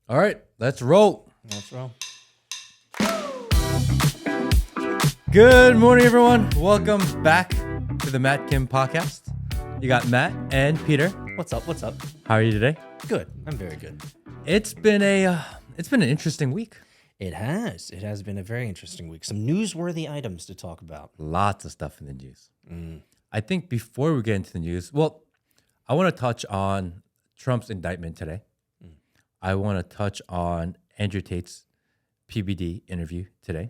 All right, let's roll. Let's roll. Good morning, everyone. Welcome back to the Matt Kim podcast. You got Matt and Peter. What's up? What's up? How are you today? Good. I'm very good. It's been an interesting week. It has. It has been a very interesting week. Some newsworthy items to talk about. Lots of stuff in the news. I think before we get into the news, I want to touch on Trump's indictment today. I want to touch on Andrew Tate's PBD interview today.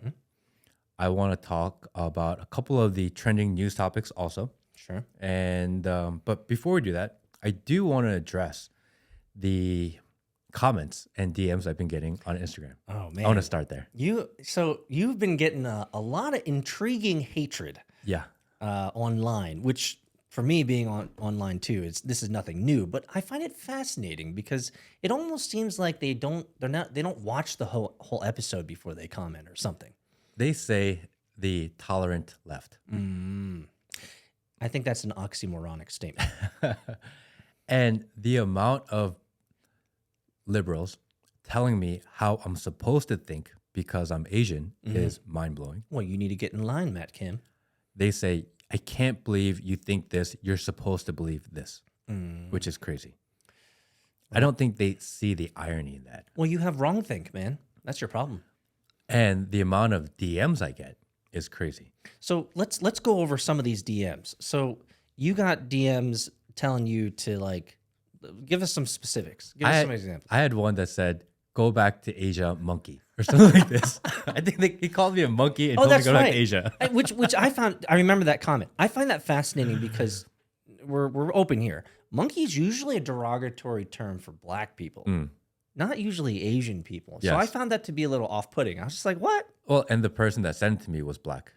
I want to talk about a couple of the trending news topics also. Sure. And but before we do that, I do want to address the comments and DMs I've been getting on Instagram. Oh man. I want to start there. You've been getting a lot of intriguing hatred Yeah. online, which for me being online too, this is nothing new, but I find it fascinating because it almost seems like they don't watch the whole episode before they comment or something. They say the tolerant left. I think that's an oxymoronic statement. And the amount of liberals telling me how I'm supposed to think because I'm Asian is mind-blowing. Well, you need to get in line, Matt Kim. They say, I can't believe you think this. You're supposed to believe this, which is crazy. I don't think they see the irony in that. Well, you have wrong think, man. That's your problem. And the amount of DMs I get is crazy. So let's go over some of these DMs. So you got DMs telling you to give us some specifics. Give us some examples. I had one that said, go back to Asia, monkey, or something like this. I think he called me a monkey and told me to go back to Asia. Which I remember that comment. I find that fascinating because we're open here. Monkey is usually a derogatory term for black people. Not usually Asian people. So Yes. I found that to be a little off-putting. I was just like, what? Well, and the person that sent it to me was black.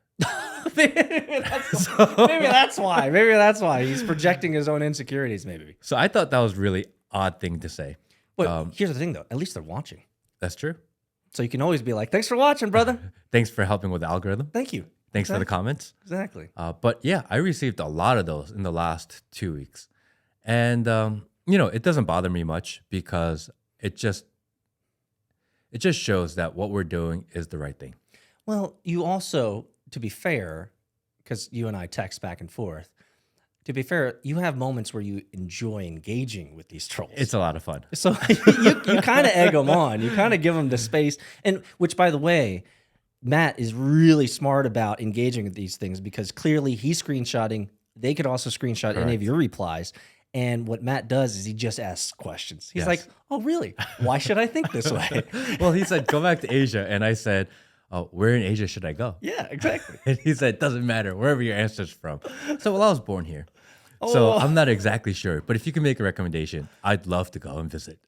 Maybe that's why. Maybe that's why. He's projecting his own insecurities, maybe. So I thought that was a really odd thing to say. But here's the thing, though. At least they're watching. That's true. So you can always be like, thanks for watching, brother. Thanks for helping with the algorithm. Thank you. Thanks for the comments. Exactly. But yeah, I received a lot of those in the last 2 weeks. And, it doesn't bother me much because it just shows that what we're doing is the right thing. Well, you also, to be fair, because you and I text back and forth, to be fair, you have moments where you enjoy engaging with these trolls. It's a lot of fun. So you kind of egg them on. You kind of give them the space. And which, by the way, Matt is really smart about engaging with these things because clearly he's screenshotting. They could also screenshot any of your replies. And what Matt does is he just asks questions. He's like, oh, really? Why should I think this way? Well, he said, go back to Asia. And I said, oh, where in Asia should I go? Yeah, exactly. And he said, doesn't matter, wherever your answer's from. So, I was born here. So I'm not exactly sure. But if you can make a recommendation, I'd love to go and visit.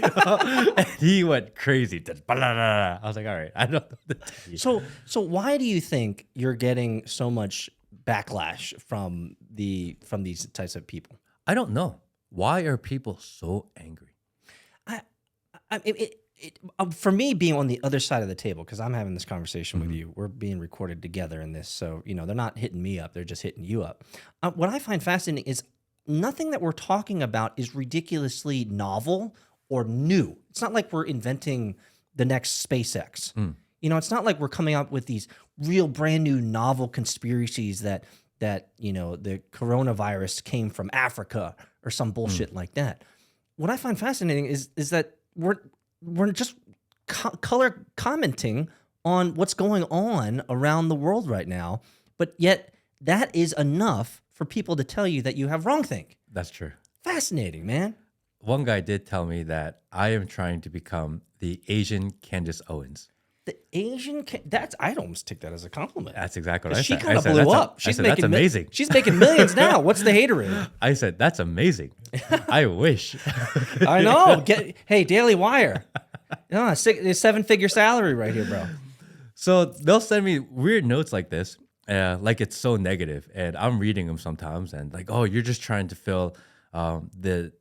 And he went crazy. I was like, all right, I don't know what to tell you. So why do you think you're getting so much backlash from these types of people? I don't know. Why are people so angry? For me, being on the other side of the table, because I'm having this conversation with you, we're being recorded together in this, so they're not hitting me up; they're just hitting you up. What I find fascinating is nothing that we're talking about is ridiculously novel or new. It's not like we're inventing the next SpaceX. It's not like we're coming up with these real brand new novel conspiracies that the coronavirus came from Africa or some bullshit like that. What I find fascinating is that we're just color commenting on what's going on around the world right now, but yet that is enough for people to tell you that you have wrong think. That's true. Fascinating, man. One guy did tell me that I am trying to become the Asian Candace Owens. The Asian, I'd almost take that as a compliment. That's exactly what I She said. kind of blew up. I said, that's amazing. She's making millions now. What's the hater in? I said, that's amazing. I wish. I know. Hey, Daily Wire. A 7-figure salary right here, bro. So they'll send me weird notes like this, like it's so negative, and I'm reading them sometimes, and like, oh, you're just trying to fill the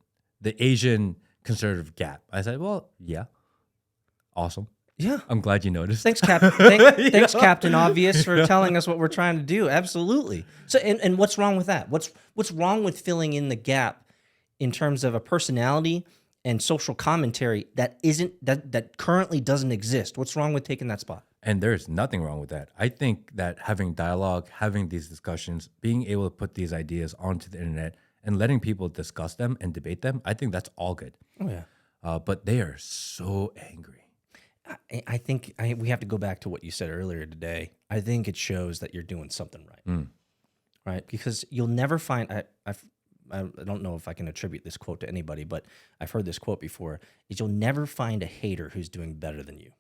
Asian conservative gap. I said, well, yeah, awesome. Yeah. I'm glad you noticed. Thanks, Captain. Thanks, Captain Obvious, for telling us what we're trying to do. Absolutely. So, and what's wrong with that? What's wrong with filling in the gap in terms of a personality and social commentary that currently doesn't exist. What's wrong with taking that spot? And there's nothing wrong with that. I think that having dialogue, having these discussions, being able to put these ideas onto the internet and letting people discuss them and debate them, I think that's all good. Oh yeah. But they are so angry. I think we have to go back to what you said earlier today. I think it shows that you're doing something right, right? Because you'll never find. I don't know if I can attribute this quote to anybody, but I've heard this quote before: "Is you'll never find a hater who's doing better than you."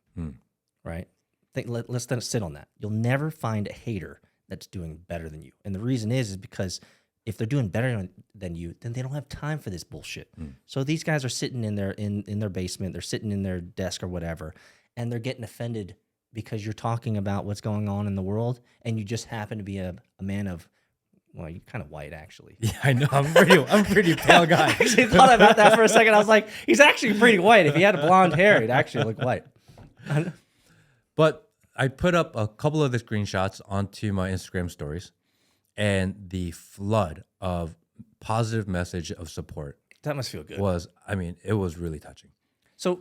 Right? Let's then sit on that. You'll never find a hater that's doing better than you, and the reason is because if they're doing better than you, then they don't have time for this bullshit. So these guys are sitting in their basement, they're sitting in their desk or whatever, and they're getting offended because you're talking about what's going on in the world, and you just happen to be a man of, well, you're kind of white actually. Yeah, I know. I'm pretty pale guy. I actually thought about that for a second. I was like, he's actually pretty white. If he had blonde hair, he'd actually look white. But I put up a couple of the screenshots onto my Instagram stories, and the flood of positive message of support That must feel good. it was really touching. So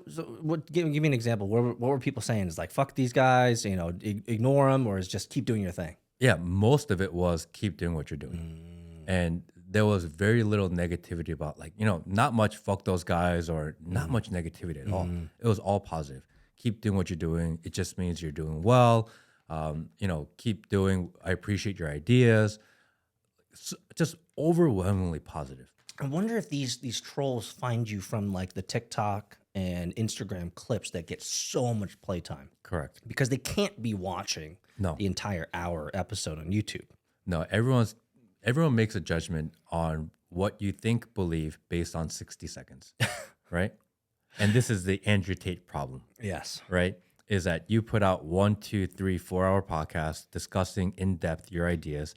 give me an example. What were people saying? Is like, fuck these guys, ignore them, or is just keep doing your thing? Yeah, most of it was keep doing what you're doing. And there was very little negativity about not much fuck those guys or not much negativity at all. It was all positive. Keep doing what you're doing. It just means you're doing well. Keep doing. I appreciate your ideas. Just overwhelmingly positive. I wonder if these trolls find you from like the TikTok and Instagram clips that get so much playtime. Correct. Because they can't be watching No. the entire hour episode on YouTube. No, everyone makes a judgment on what you think, believe based on 60 seconds, right? And this is the Andrew Tate problem. Yes. Right? Is that you put out 1, 2, 3, 4-hour podcasts discussing in depth your ideas,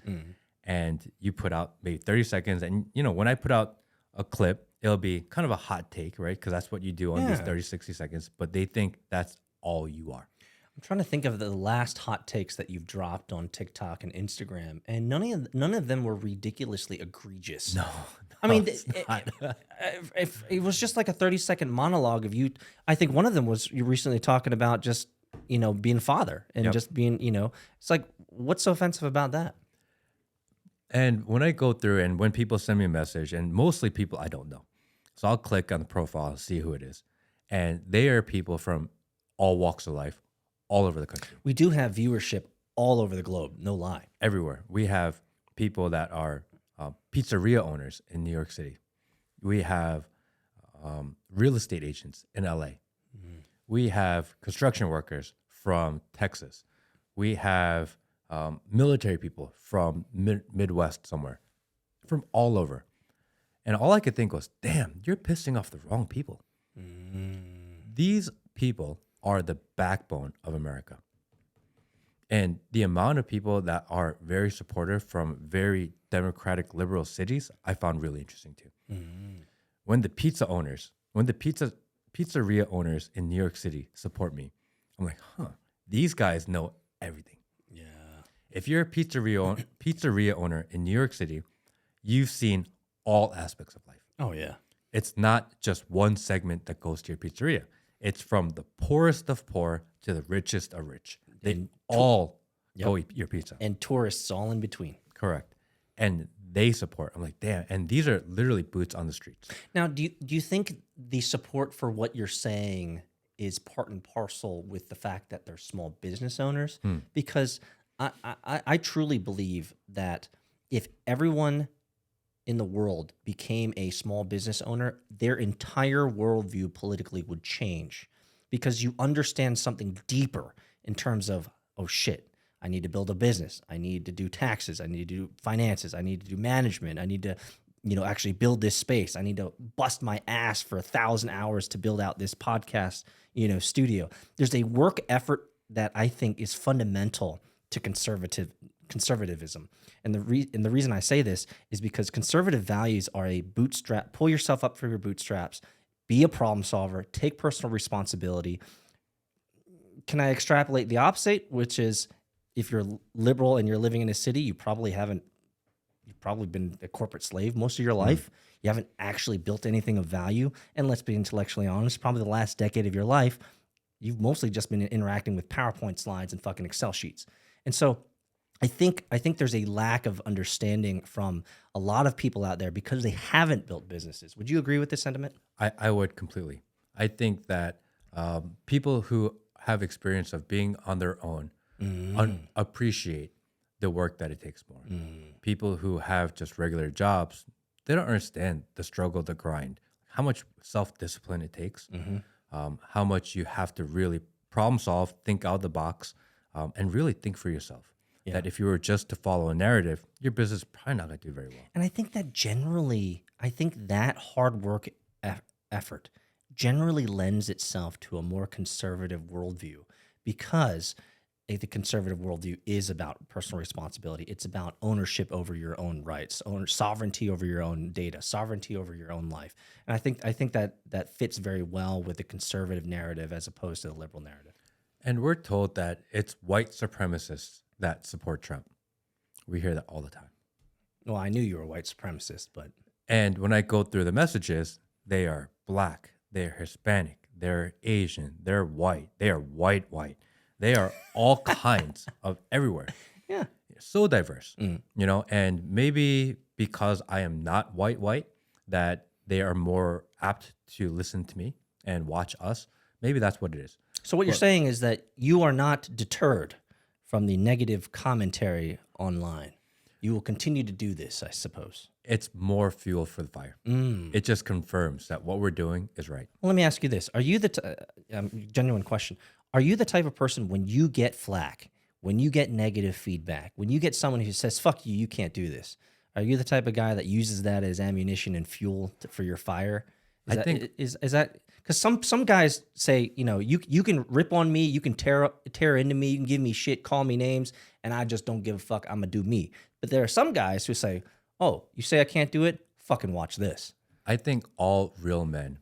and you put out maybe 30 seconds. And when I put out a clip, it'll be kind of a hot take, right? Because that's what you do on these 30, 60 seconds. But they think that's all you are. I'm trying to think of the last hot takes that you've dropped on TikTok and Instagram, and none of them were ridiculously egregious. No, I mean, if it was just like a 30-second monologue of you, I think one of them was you recently talking about just being a father and just being it's like, what's so offensive about that? And when I go through and when people send me a message, and mostly people I don't know, so I'll click on the profile and see who it is, and they are people from all walks of life, all over the country. We do have viewership all over the globe, no lie. Everywhere. We have people that are pizzeria owners in New York City. We have real estate agents in LA. We have construction workers from Texas. We have military people from Midwest somewhere, from all over. And all I could think was, damn, you're pissing off the wrong people. These people are the backbone of America. And the amount of people that are very supportive from very democratic liberal cities, I found really interesting too. When the pizzeria owners in New York City support me, I'm like, these guys know everything. Yeah. If you're a pizzeria owner in New York City, you've seen all aspects of life. Oh yeah. It's not just one segment that goes to your pizzeria. It's from the poorest of poor to the richest of rich. They all go eat your pizza. And tourists all in between. Correct. And they support. I'm like, damn. And these are literally boots on the streets. Now, do you think the support for what you're saying is part and parcel with the fact that they're small business owners? Because I truly believe that if everyone in the world became a small business owner, their entire worldview politically would change, because you understand something deeper in terms of, oh shit, I need to build a business. I need to do taxes. I need to do finances. I need to do management. I need to, actually build this space. I need to bust my ass for 1,000 hours to build out this podcast, studio. There's a work effort that I think is fundamental to conservatism. And the reason I say this is because conservative values are a bootstrap, pull yourself up from your bootstraps, be a problem solver, take personal responsibility. Can I extrapolate the opposite, which is if you're liberal and you're living in a city, you probably haven't you've probably been a corporate slave most of your life. You haven't actually built anything of value. And let's be intellectually honest, probably the last decade of your life, you've mostly just been interacting with PowerPoint slides and fucking Excel sheets. And so I think there's a lack of understanding from a lot of people out there because they haven't built businesses. Would you agree with this sentiment? I would completely. I think that people who have experience of being on their own appreciate the work that it takes more. People who have just regular jobs, they don't understand the struggle, the grind, how much self-discipline it takes, how much you have to really problem solve, think out of the box, and really think for yourself. Yeah. That if you were just to follow a narrative, your business is probably not going to do very well. And I think that generally, that hard work effort generally lends itself to a more conservative worldview because the conservative worldview is about personal responsibility. It's about ownership over your own rights, sovereignty over your own data, sovereignty over your own life. And I think that fits very well with the conservative narrative as opposed to the liberal narrative. And we're told that it's white supremacists that support Trump. We hear that all the time. Well, I knew you were a white supremacist, but... And when I go through the messages, they are black, they're Hispanic, they're Asian, they're white, they are white. They are all kinds of everywhere. Yeah. So diverse, and maybe because I am not white, that they are more apt to listen to me and watch us. Maybe that's what it is. So what you're saying is that you are not deterred from the negative commentary online. You will continue to do this, I suppose. It's more fuel for the fire. It just confirms that what we're doing is right. Well, let me ask you this. Are you genuine question. Are you the type of person when you get flack, when you get negative feedback, when you get someone who says, fuck you, you can't do this, are you the type of guy that uses that as ammunition and fuel for your fire? Is that because some guys say, you can rip on me, you can tear into me, you can give me shit, call me names, and I just don't give a fuck. I'm gonna do me. But there are some guys who say, oh, you say I can't do it? Fucking watch this. I think all real men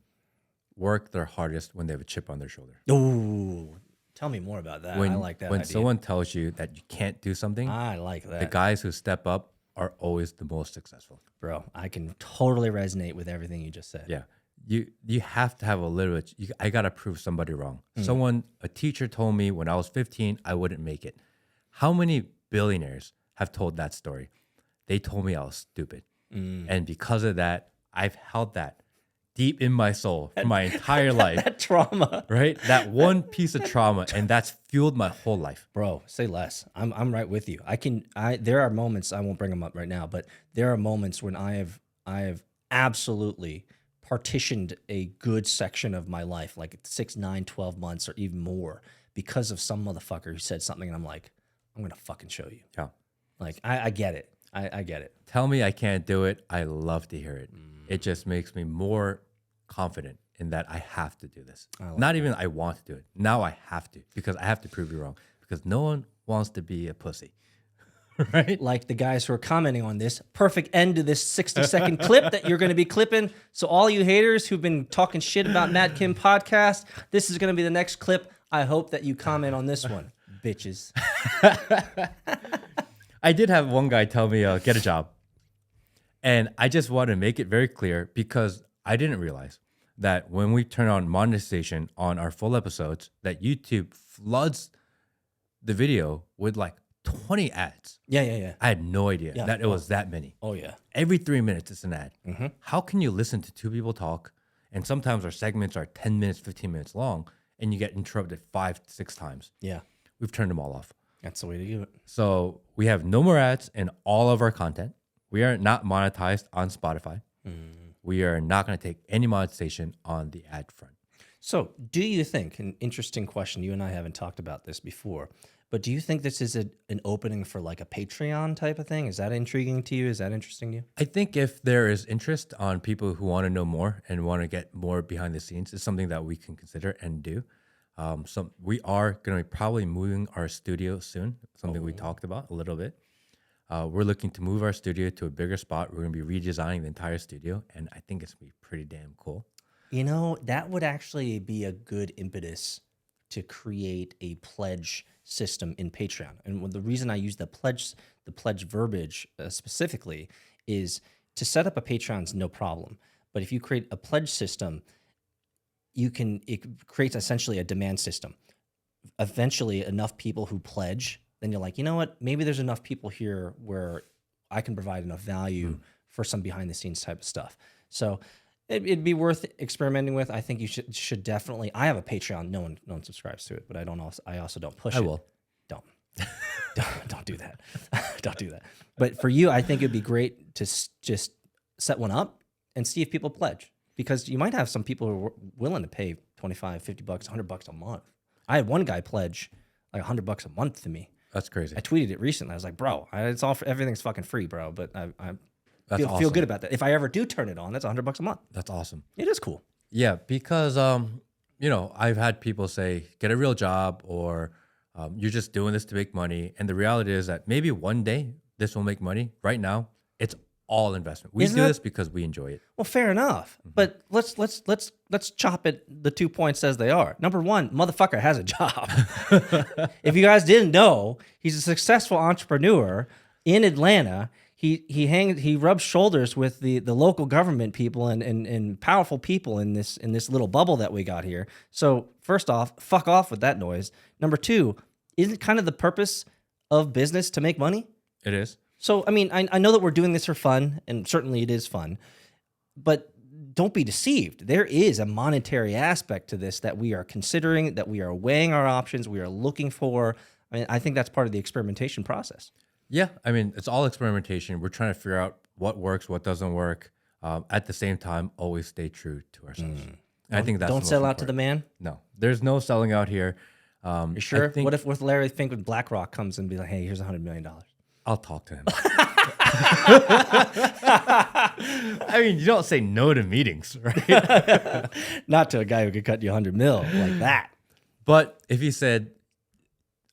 work their hardest when they have a chip on their shoulder. Ooh, tell me more about that. I like that When idea. someone tells you that you can't do something, I like that. the guys who step up are always the most successful. Bro, I can totally resonate with everything you just said. Yeah. You have to have a little bit. I got to prove somebody wrong. A teacher told me when I was 15, I wouldn't make it. How many billionaires have told that story? They told me I was stupid. And because of that, I've held that deep in my soul for my entire life. That trauma. Right? That one piece of trauma, and that's fueled my whole life. Bro, say less. I'm right with you. There are moments, I won't bring them up right now, but there are moments when I have absolutely partitioned a good section of my life, like 6, 9, 12 months or even more, because of some motherfucker who said something, and I'm like, I'm gonna fucking show you. Yeah. Like, I get it. I get it. Tell me I can't do it. I love to hear it. It just makes me more confident in that I have to do this. Not even I want to do it. Now I have to, because I have to prove you wrong, because no one wants to be a pussy. Right? Like the guys who are commenting on this, perfect end to this 60-second clip that you're going to be clipping. So all you haters who've been talking shit about Matt Kim podcast, this is going to be the next clip. I hope that you comment on this one, bitches. I did have one guy tell me, get a job. And I just want to make it very clear, because I didn't realize that when we turn on monetization on our full episodes, that YouTube floods the video with like 20 ads. Yeah. I had no idea that it was that many. Oh, yeah. Every 3 minutes, it's an ad. How can you listen to two people talk? And sometimes our segments are 10 minutes, 15 minutes long, and you get interrupted 5, 6 times. Yeah. We've turned them all off. That's the way to do it. So we have no more ads in all of our content. We are not monetized on Spotify. We are not going to take any monetization on the ad front. So do you think, an interesting question, you and I haven't talked about this before, but do you think this is an opening for like a Patreon type of thing? Is that intriguing to you? Is that interesting to you? I think if there is interest on people who want to know more and want to get more behind the scenes, it's something that we can consider and do. So we are going to be probably moving our studio soon, something we talked about a little bit. We're looking to move our studio to a bigger spot. We're going to be redesigning the entire studio, and I think it's going to be pretty damn cool. You know, that would actually be a good impetus to create a pledge system in Patreon. And the reason I use the pledge verbiage specifically is to set up a Patreon is no problem. But if you create a pledge system, it creates essentially a demand system. Eventually, enough people who pledge, then you're like, you know what? Maybe there's enough people here where I can provide enough value for some behind the scenes type of stuff. So it'd be worth experimenting with. I think you should definitely. I have a Patreon. No one subscribes to it, but I also don't push it. I will. Don't do that. Don't do that. But for you, I think it'd be great to just set one up and see if people pledge, because you might have some people who are willing to pay $25, $50, $100 a month. I had one guy pledge like $100 a month to me. That's crazy. I tweeted it recently. I was like, bro, everything's fucking free, bro. But I That's feel good about that. If I ever do turn it on, that's $100 a month. That's awesome. It is cool. Yeah, because I've had people say, get a real job, or you're just doing this to make money. And the reality is that maybe one day this will make money. Right now, it's all investment. We do this because we enjoy it. Well, fair enough. But let's chop it the 2 points as they are. Number one, motherfucker has a job. If you guys didn't know, he's a successful entrepreneur in Atlanta. He rubs shoulders with the local government people and powerful people in this little bubble that we got here. So first off, fuck off with that noise. Number two, isn't kind of the purpose of business to make money? It is. So, I mean, I know that we're doing this for fun, and certainly it is fun, but don't be deceived. There is a monetary aspect to this that we are considering, that we are weighing our options, we are looking for. I mean, I think that's part of the experimentation process. Yeah, I mean, it's all experimentation. We're trying to figure out what works, what doesn't work. At the same time, always stay true to ourselves. I think that's Don't sell out to the man. No, there's no selling out here. You sure? What if Larry Fink with BlackRock comes and be like, hey, here's $100 million? I'll talk to him. I mean, you don't say no to meetings, right? Not to a guy who could cut you $100 million like that. But if he said,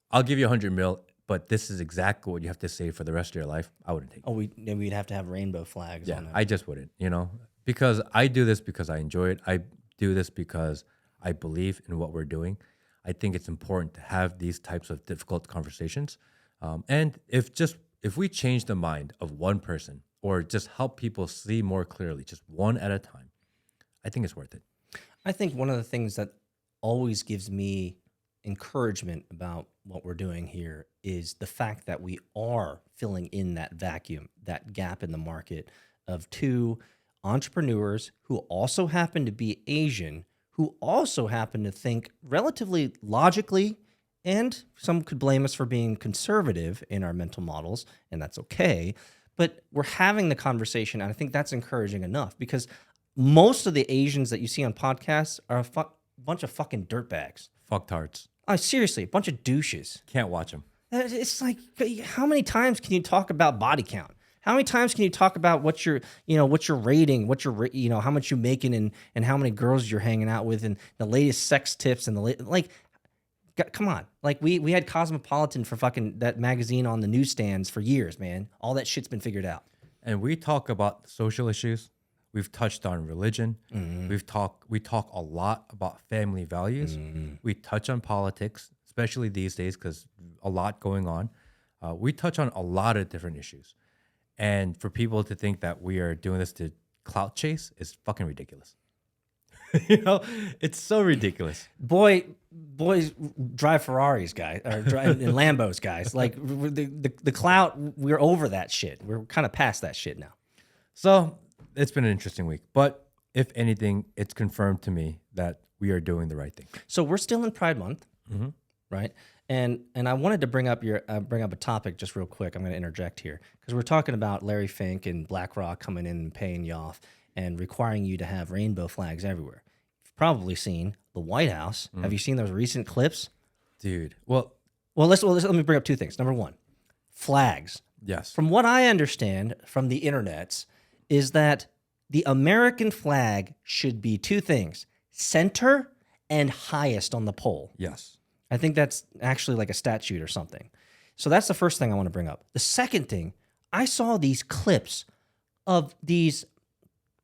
I'll give you $100 million, but this is exactly what you have to say for the rest of your life, I wouldn't take it. Oh, we'd have to have rainbow flags on it. I just wouldn't, because I do this because I enjoy it. I do this because I believe in what we're doing. I think it's important to have these types of difficult conversations. And if we change the mind of one person, or just help people see more clearly, just one at a time, I think it's worth it. I think one of the things that always gives me encouragement about what we're doing here is the fact that we are filling in that vacuum, that gap in the market of two entrepreneurs who also happen to be Asian, who also happen to think relatively logically, and some could blame us for being conservative in our mental models, and that's okay. But we're having the conversation, and I think that's encouraging enough, because most of the Asians that you see on podcasts are a bunch of fucking dirtbags. Fucktards. Oh, seriously, a bunch of douches. Can't watch them. It's like, how many times can you talk about body count? How many times can you talk about what you're rating, how much you're making, and how many girls you're hanging out with, and the latest sex tips, and come on. Like, we had Cosmopolitan for fucking that magazine on the newsstands for years, man. All that shit's been figured out. And we talk about social issues. We've touched on religion. Mm-hmm. We talk a lot about family values. Mm-hmm. We touch on politics, especially these days, because a lot going on. We touch on a lot of different issues. And for people to think that we are doing this to clout chase is fucking ridiculous. It's so ridiculous. Boys drive Ferraris, guys, or drive in Lambos, guys. Like, the clout, we're over that shit. We're kind of past that shit now. So it's been an interesting week, but if anything, it's confirmed to me that we are doing the right thing. So we're still in Pride Month, mm-hmm. right? And I wanted to bring up a topic just real quick. I'm going to interject here because we're talking about Larry Fink and BlackRock coming in and paying you off and requiring you to have rainbow flags everywhere. You've probably seen the White House. Mm. Have you seen those recent clips, dude? Well, let me bring up two things. Number one, flags. Yes. From what I understand from the internets, is that the American flag should be two things: center and highest on the pole. Yes. I think that's actually like a statute or something. So that's the first thing I want to bring up. The second thing, I saw these clips of these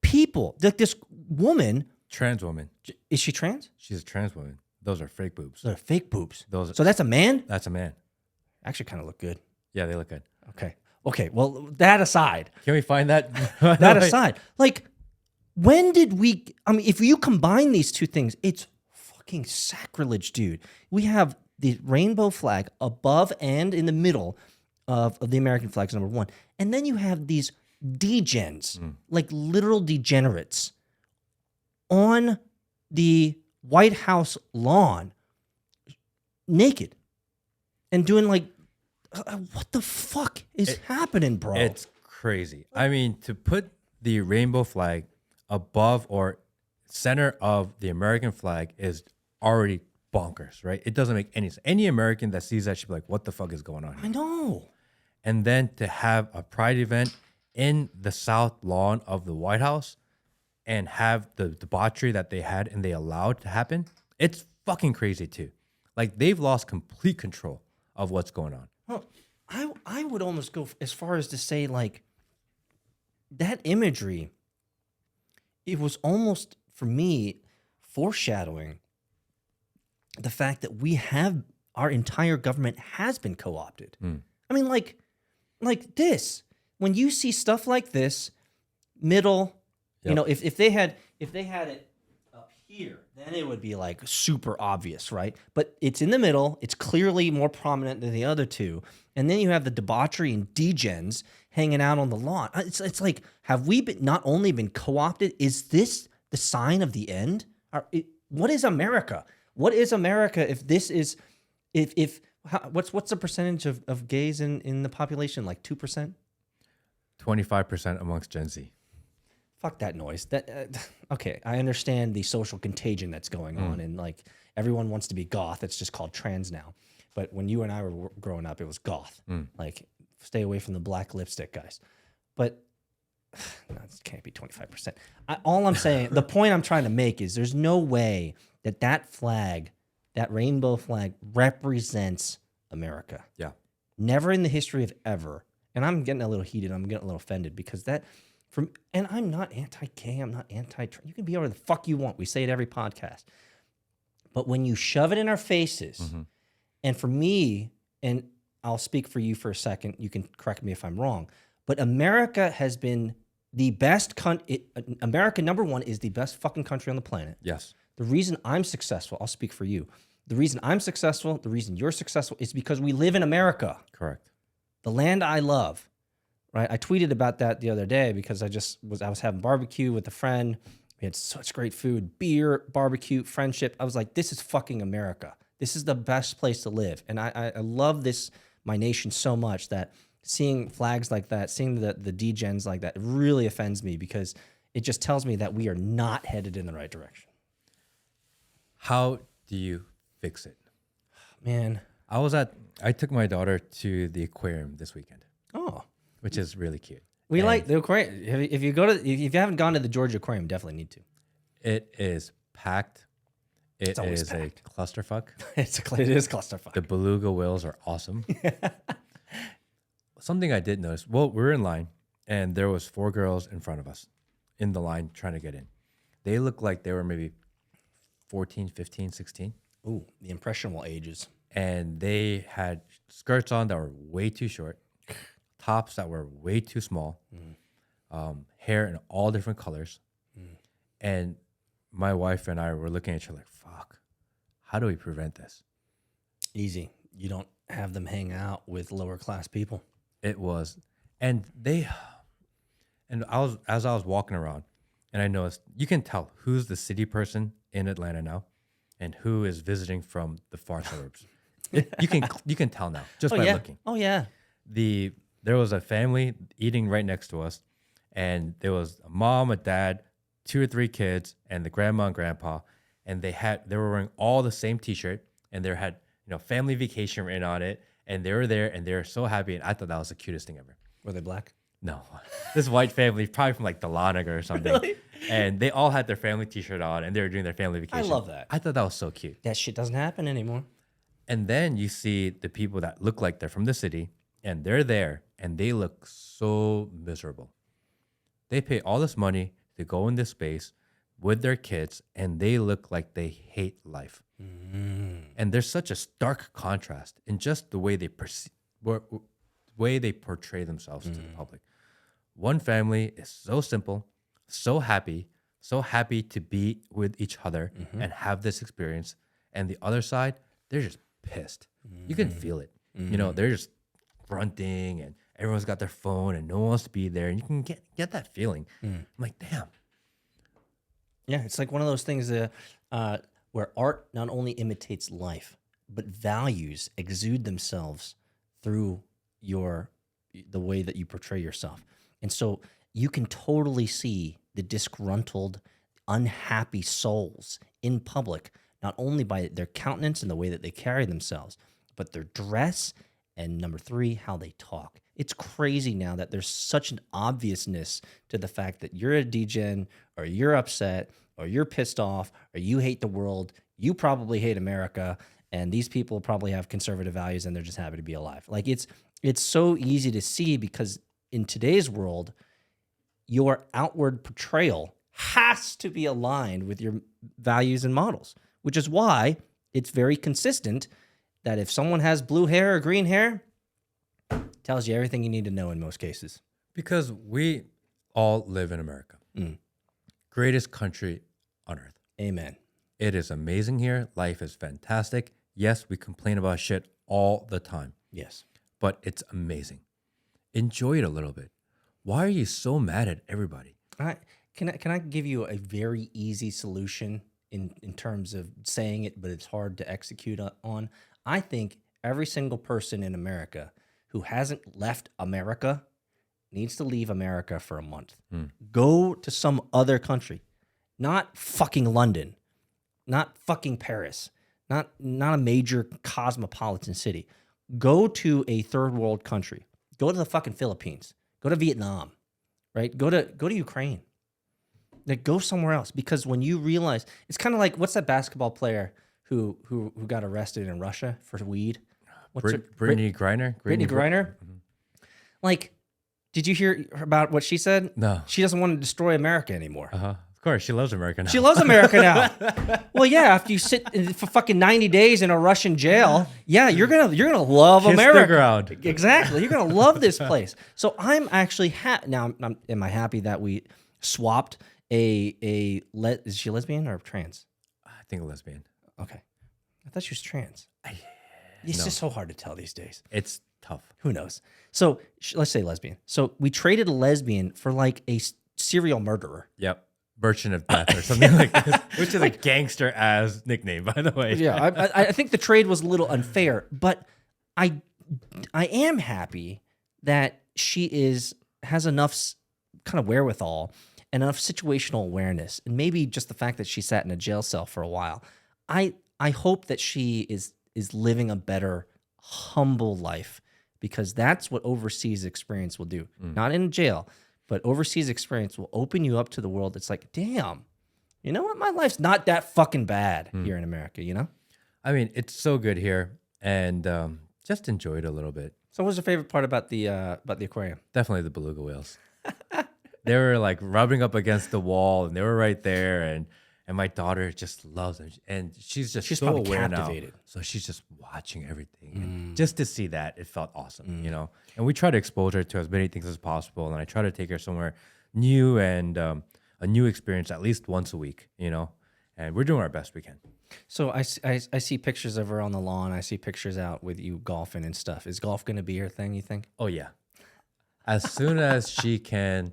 people, like this woman. Trans woman. Is she trans? She's a trans woman. Those are fake boobs. They're fake boobs. Those. So that's a man? That's a man. Actually kind of look good. Yeah, they look good. Okay. Okay. Well, that aside. Can we find that? That aside. Like, when did we... I mean, if you combine these two things, it's fucking sacrilege, dude. We have the rainbow flag above and in the middle of the American flags, number one. And then you have these degens, like literal degenerates, on the White House lawn, naked, and doing like, what the fuck is happening, bro? It's crazy. I mean, to put the rainbow flag above or center of the American flag is already bonkers, right? It doesn't make any sense. Any American that sees that should be like, what the fuck is going on here? I know. And then to have a pride event in the South lawn of the White House and have the debauchery that they had and they allowed to happen, it's fucking crazy too. Like, they've lost complete control of what's going on. Well, I would almost go as far as to say, like, that imagery, it was almost, for me, foreshadowing the fact that our entire government has been co-opted. I mean, like this, when you see stuff like this, middle, you know, if they had it up here, then it would be like super obvious, right? But it's in the middle. It's clearly more prominent than the other two. And then you have the debauchery and degens hanging out on the lawn. It's like, have we not only been co-opted? Is this the sign of the end? What is America? What is America if this is, what's the percentage of gays in the population? Like 2%? 25% amongst Gen Z. Fuck that noise. Okay, I understand the social contagion that's going on, and like everyone wants to be goth. It's just called trans now. But when you and I were growing up, it was goth. Like, stay away from the black lipstick guys. But no, it can't be 25%. All I'm saying, the point I'm trying to make is there's no way that flag, that rainbow flag, represents America. Yeah. Never in the history of ever. And I'm getting a little heated. I'm getting a little offended because and I'm not anti-gay. I'm not anti-trans. You can be whatever the fuck you want. We say it every podcast. But when you shove it in our faces, and for me, and I'll speak for you for a second, you can correct me if I'm wrong, but America has been the best America, number one, is the best fucking country on the planet. Yes. The reason I'm successful, I'll speak for you. The reason I'm successful, the reason you're successful is because we live in America. Correct. The land I love, right? I tweeted about that the other day because I was having barbecue with a friend. We had such great food, beer, barbecue, friendship. I was like, this is fucking America. This is the best place to live. And I love my nation so much that seeing flags like that, seeing the degens like that, it really offends me because it just tells me that we are not headed in the right direction. How do you fix it? Man. I took my daughter to the aquarium this weekend. Oh. Which is really cute. We like the aquarium. If you haven't gone to the Georgia Aquarium, definitely need to. It is packed. It is packed. a clusterfuck. It is clusterfuck. The beluga whales are awesome. Something I did notice. Well, we were in line, and there was 4 girls in front of us in the line trying to get in. They looked like they were maybe 14, 15, 16. Ooh, the impressionable ages. And they had skirts on that were way too short, tops that were way too small, hair in all different colors. And my wife and I were looking at each other like, fuck, how do we prevent this? Easy. You don't have them hang out with lower class people. It was, as I was walking around, and I noticed, you can tell who's the city person in Atlanta now and who is visiting from the far suburbs. You can tell now just by looking. Oh yeah. There was a family eating right next to us, and there was a mom, a dad, 2 or 3 kids, and the grandma and grandpa, and they were wearing all the same T-shirt, and they had family vacation written on it, and they were there, and they were so happy, and I thought that was the cutest thing ever. Were they black? No, this white family, probably from like Dahlonega or something, Really? And they all had their family T-shirt on, and they were doing their family vacation. I love that. I thought that was so cute. That shit doesn't happen anymore. And then you see the people that look like they're from the city, and they're there, and they look so miserable. They pay all this money to go in this space, with their kids, and they look like they hate life. And there's such a stark contrast in just the way they portray themselves to the public. One family is so simple, so happy to be with each other and have this experience. And the other side, they're just pissed. You can feel it. You know, they're just grunting and everyone's got their phone and no one wants to be there. And you can get that feeling. I'm like, damn. Yeah, it's like one of those things where art not only imitates life, but values exude themselves through the way that you portray yourself. And so you can totally see the disgruntled, unhappy souls in public, not only by their countenance and the way that they carry themselves, but their dress, and number 3, how they talk. It's crazy now that there's such an obviousness to the fact that you're a degen, or you're upset, or you're pissed off, or you hate the world, you probably hate America, and these people probably have conservative values and they're just happy to be alive. Like it's so easy to see, because in today's world, your outward portrayal has to be aligned with your values and models, which is why it's very consistent that if someone has blue hair or green hair, it tells you everything you need to know in most cases. Because we all live in America. Greatest country on earth. Amen. It is amazing here. Life is fantastic. Yes, we complain about shit all the time, Yes. but it's amazing. Enjoy it a little bit. Why are you so mad at everybody? Can I give you a very easy solution in terms of saying it, but it's hard to execute on? I think every single person in America who hasn't left America needs to leave America for a month. Go to some other country, not fucking London, not fucking Paris, not a major cosmopolitan city. Go to a third world country. Go to the fucking Philippines. Go to Vietnam, right? Go to Ukraine. Like, go somewhere else, because when you realize, it's kind of like, what's that basketball player who got arrested in Russia for weed? Brittany Griner? Brittany Griner? Like, did you hear about what she said? No. She doesn't want to destroy America anymore. Of course, she loves America now. She loves America now. Well, yeah, after you sit for fucking 90 days in a Russian jail, yeah, you're gonna love Kiss America. the ground. Exactly, you're gonna love this place. So I'm actually now. Am I happy that we swapped is she lesbian or trans? I think a lesbian. Okay, I thought she was trans. It's just so hard to tell these days. It's tough. Who knows? So let's say lesbian. So we traded a lesbian for like a serial murderer. Yep. Merchant of Death or something like this, which is a gangster ass nickname, by the way. Yeah, I think the trade was a little unfair, but I am happy that she has enough kind of wherewithal and enough situational awareness, and maybe just the fact that she sat in a jail cell for a while. I hope that she is living a better, humble life, because that's what overseas experience will do. Not in jail, but overseas experience will open you up to the world. It's like, damn, you know what? My life's not that fucking bad here in America, you know? I mean, it's so good here, and just enjoy it a little bit. So what's your favorite part about the aquarium? Definitely the beluga whales. They were like rubbing up against the wall, and they were right there, and my daughter just loves them, and she's so aware captivated. now. So she's just watching everything, and just to see that, it felt awesome, you know. And we try to expose her to as many things as possible, and I try to take her somewhere new and a new experience at least once a week, you know. And we're doing our best we can. So I see pictures of her on the lawn. I see pictures out with you golfing and stuff. Is golf going to be her thing, you think? Oh yeah, as soon as she can.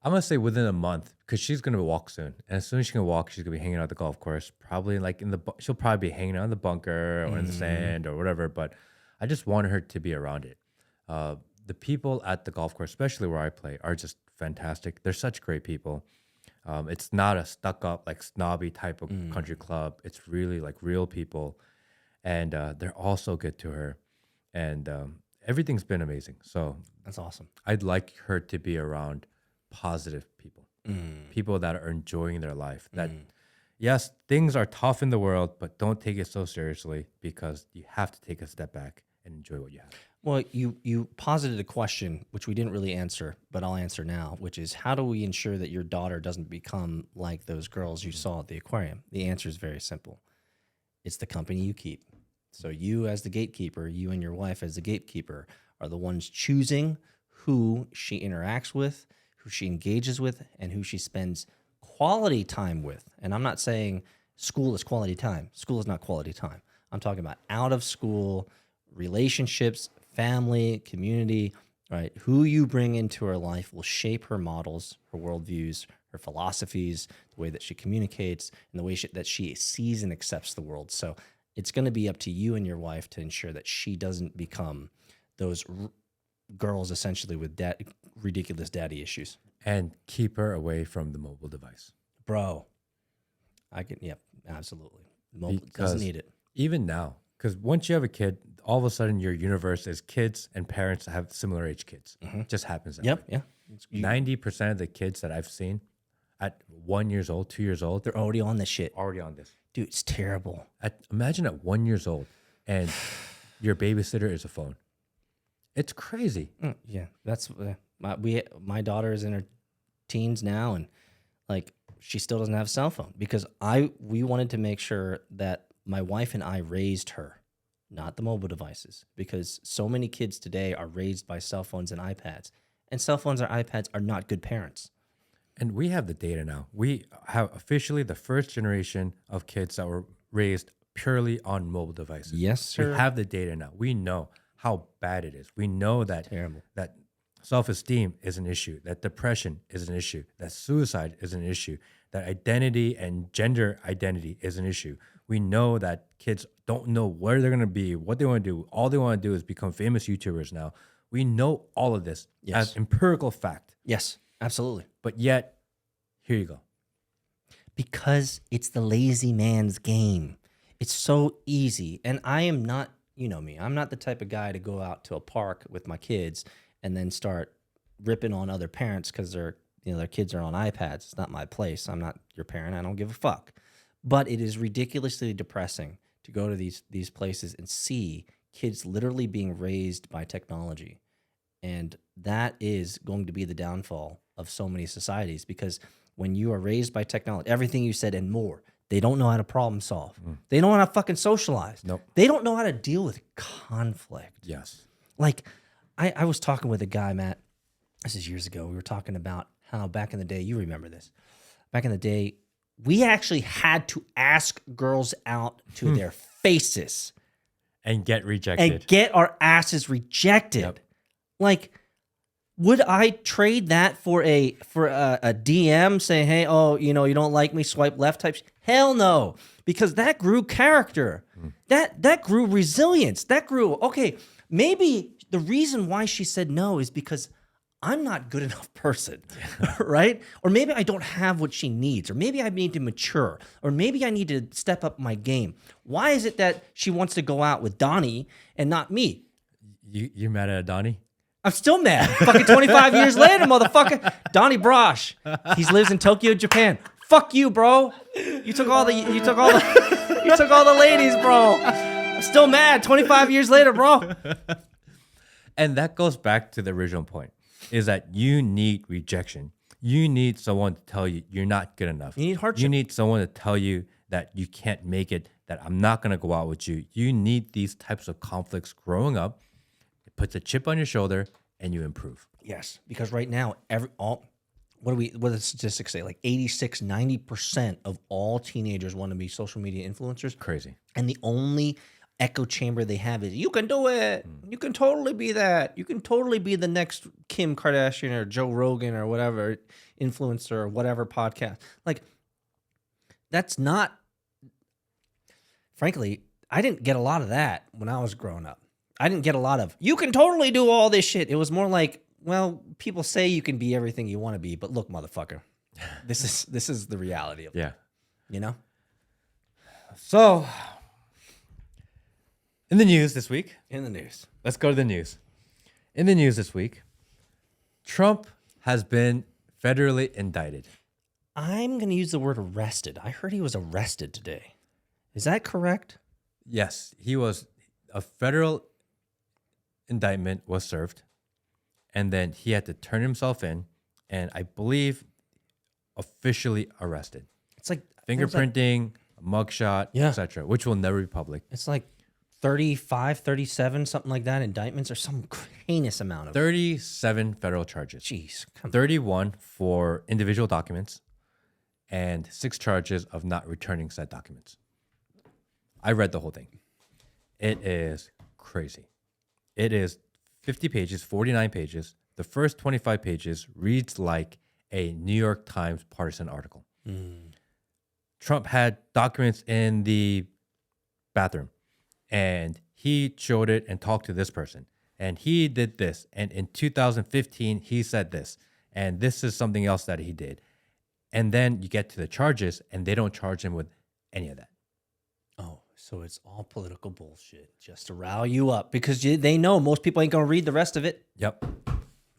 I'm going to say within a month, because she's going to walk soon. And as soon as she can walk, she's going to be hanging out at the golf course. Probably like she'll probably be hanging out in the bunker or in the sand or whatever. But I just want her to be around it. The people at the golf course, especially where I play, are just fantastic. They're such great people. It's not a stuck-up, like snobby type of country club. It's really like real people. And they're all so good to her. And everything's been amazing. So that's awesome. I'd like her to be around positive people, people that are enjoying their life. That yes, things are tough in the world, but don't take it so seriously, because you have to take a step back and enjoy what you have. Well, you posited a question, which we didn't really answer, but I'll answer now, which is how do we ensure that your daughter doesn't become like those girls you saw at the aquarium? The answer is very simple. It's the company you keep. So you as the gatekeeper, you and your wife as the gatekeeper are the ones choosing who she interacts with, who she engages with, and who she spends quality time with. And I'm not saying school is quality time. School is not quality time. I'm talking about out of school relationships, family, community, right? Who you bring into her life will shape her models, her worldviews, her philosophies, the way that she communicates, and the way that she sees and accepts the world. So it's going to be up to you and your wife to ensure that she doesn't become those girls essentially with ridiculous daddy issues. And keep her away from the mobile device. Bro, yep, absolutely. Mobile doesn't need it. Even now, because once you have a kid, all of a sudden your universe is kids and parents that have similar age kids. It just happens that way. Yeah. 90% of the kids that I've seen at 1 year old, 2 years old, They're already on this shit. already on this. Dude, it's terrible. Imagine at 1 year old and your babysitter is a phone. It's crazy. Yeah, that's my daughter is in her teens now, and like she still doesn't have a cell phone because we wanted to make sure that my wife and I raised her, not the mobile devices, because so many kids today are raised by cell phones and iPads, and cell phones or iPads are not good parents. And we have the data now. We have officially the first generation of kids that were raised purely on mobile devices. Yes, sir. We have the data now. We know how bad it is. We know that Terrible. that self-esteem is an issue, that depression is an issue, that suicide is an issue, that identity and gender identity is an issue. We know that kids don't know where they're going to be, what they want to do. All they want to do is become famous YouTubers now. We know all of this as empirical fact. Yes, absolutely. But yet, here you go. Because it's the lazy man's game. It's so easy. And I am not, you know me, I'm not the type of guy to go out to a park with my kids and then start ripping on other parents because their kids are on iPads. It's not my place. I'm not your parent. I don't give a fuck. But it is ridiculously depressing to go to these places and see kids literally being raised by technology. And that is going to be the downfall of so many societies, because when you are raised by technology, everything you said and more, they don't know how to problem solve. They don't know how to fucking socialize. Nope. They don't know how to deal with conflict. Yes. Like, I was talking with a guy, Matt, this is years ago. We were talking about how back in the day, you remember this, back in the day, we actually had to ask girls out to their faces. And get rejected. And get our asses rejected. Yep. Like, would I trade that for a DM saying, hey, oh, you don't like me, swipe left type? Hell no. Because that grew character. That grew resilience. That grew, okay, maybe the reason why she said no is because I'm not good enough person, right? Or maybe I don't have what she needs, or maybe I need to mature, or maybe I need to step up my game. Why is it that she wants to go out with Donnie and not me? You're mad at Donnie? I'm still mad. Fucking 25 years later, motherfucker. Donnie Brosh. He lives in Tokyo, Japan. Fuck you, bro. You took all the ladies, bro. I'm still mad 25 years later, bro. And that goes back to the original point, is that you need rejection. You need someone to tell you you're not good enough. You need hardship. You need someone to tell you that you can't make it, that I'm not going to go out with you. You need these types of conflicts growing up. It puts a chip on your shoulder and you improve. Yes, because right now, what do the statistics say? Like 86, 90% of all teenagers want to be social media influencers. Crazy. And the only echo chamber they have is, you can do it. You can totally be that. You can totally be the next Kim Kardashian or Joe Rogan or whatever influencer or whatever podcast. Like, that's not, frankly, I didn't get a lot of that when I was growing up. I didn't get a lot of, you can totally do all this shit. It was more like, well, people say you can be everything you want to be, but look, motherfucker, this is the reality of it. Yeah. You know? So, in the news this week. In the news. Let's go to the news. In the news this week, Trump has been federally indicted. I'm going to use the word arrested. I heard he was arrested today. Is that correct? Yes, he was a federal indictment was served, and then he had to turn himself in, and I believe officially arrested. It's like Fingerprinting, mugshot, Yeah. etc., which will never be public. It's like 35, 37, something like that, indictments or some heinous amount of 37 federal charges. Jeez, come on. 31 for individual documents, and 6 charges of not returning said documents. I read the whole thing. It is crazy. It is 50 pages, 49 pages. The first 25 pages reads like a New York Times partisan article. Trump had documents in the bathroom, and he showed it and talked to this person, and he did this, and in 2015 he said this, and this is something else that he did. And then you get to the charges, and they don't charge him with any of that. Oh, so it's all political bullshit just to rile you up because they know most people ain't going to read the rest of it. Yep.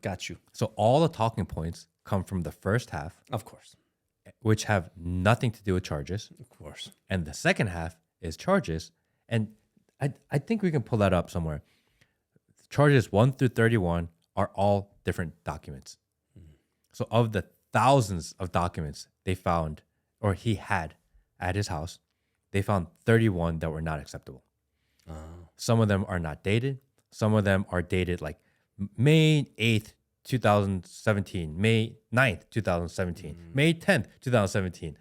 Got you. So all the talking points come from the first half, Of course. which have nothing to do with charges. Of course. And the second half is charges. And I think we can pull that up somewhere. Charges 1 through 31 are all different documents. So of the thousands of documents they found, or he had at his house, they found 31 that were not acceptable. Some of them are not dated. Some of them are dated like May 8th, 2017, May 9th, 2017, May 10th, 2017.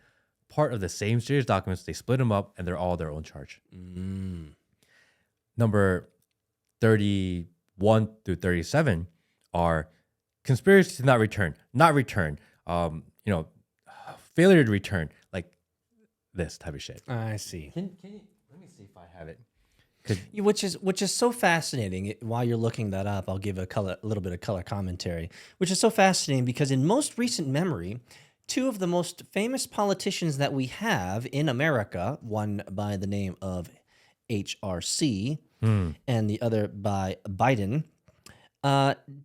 Part of the same series documents, they split them up, and they're all their own charge. Number 31 through 37 are conspiracy to not return, failure to return, like this type of shit. I see. Can you, let me see if I have it. Which is so fascinating. While you're looking that up, I'll give a little bit of color commentary, which is so fascinating because in most recent memory, 2 of the most famous politicians that we have in America, one by the name of HRC and the other by Biden,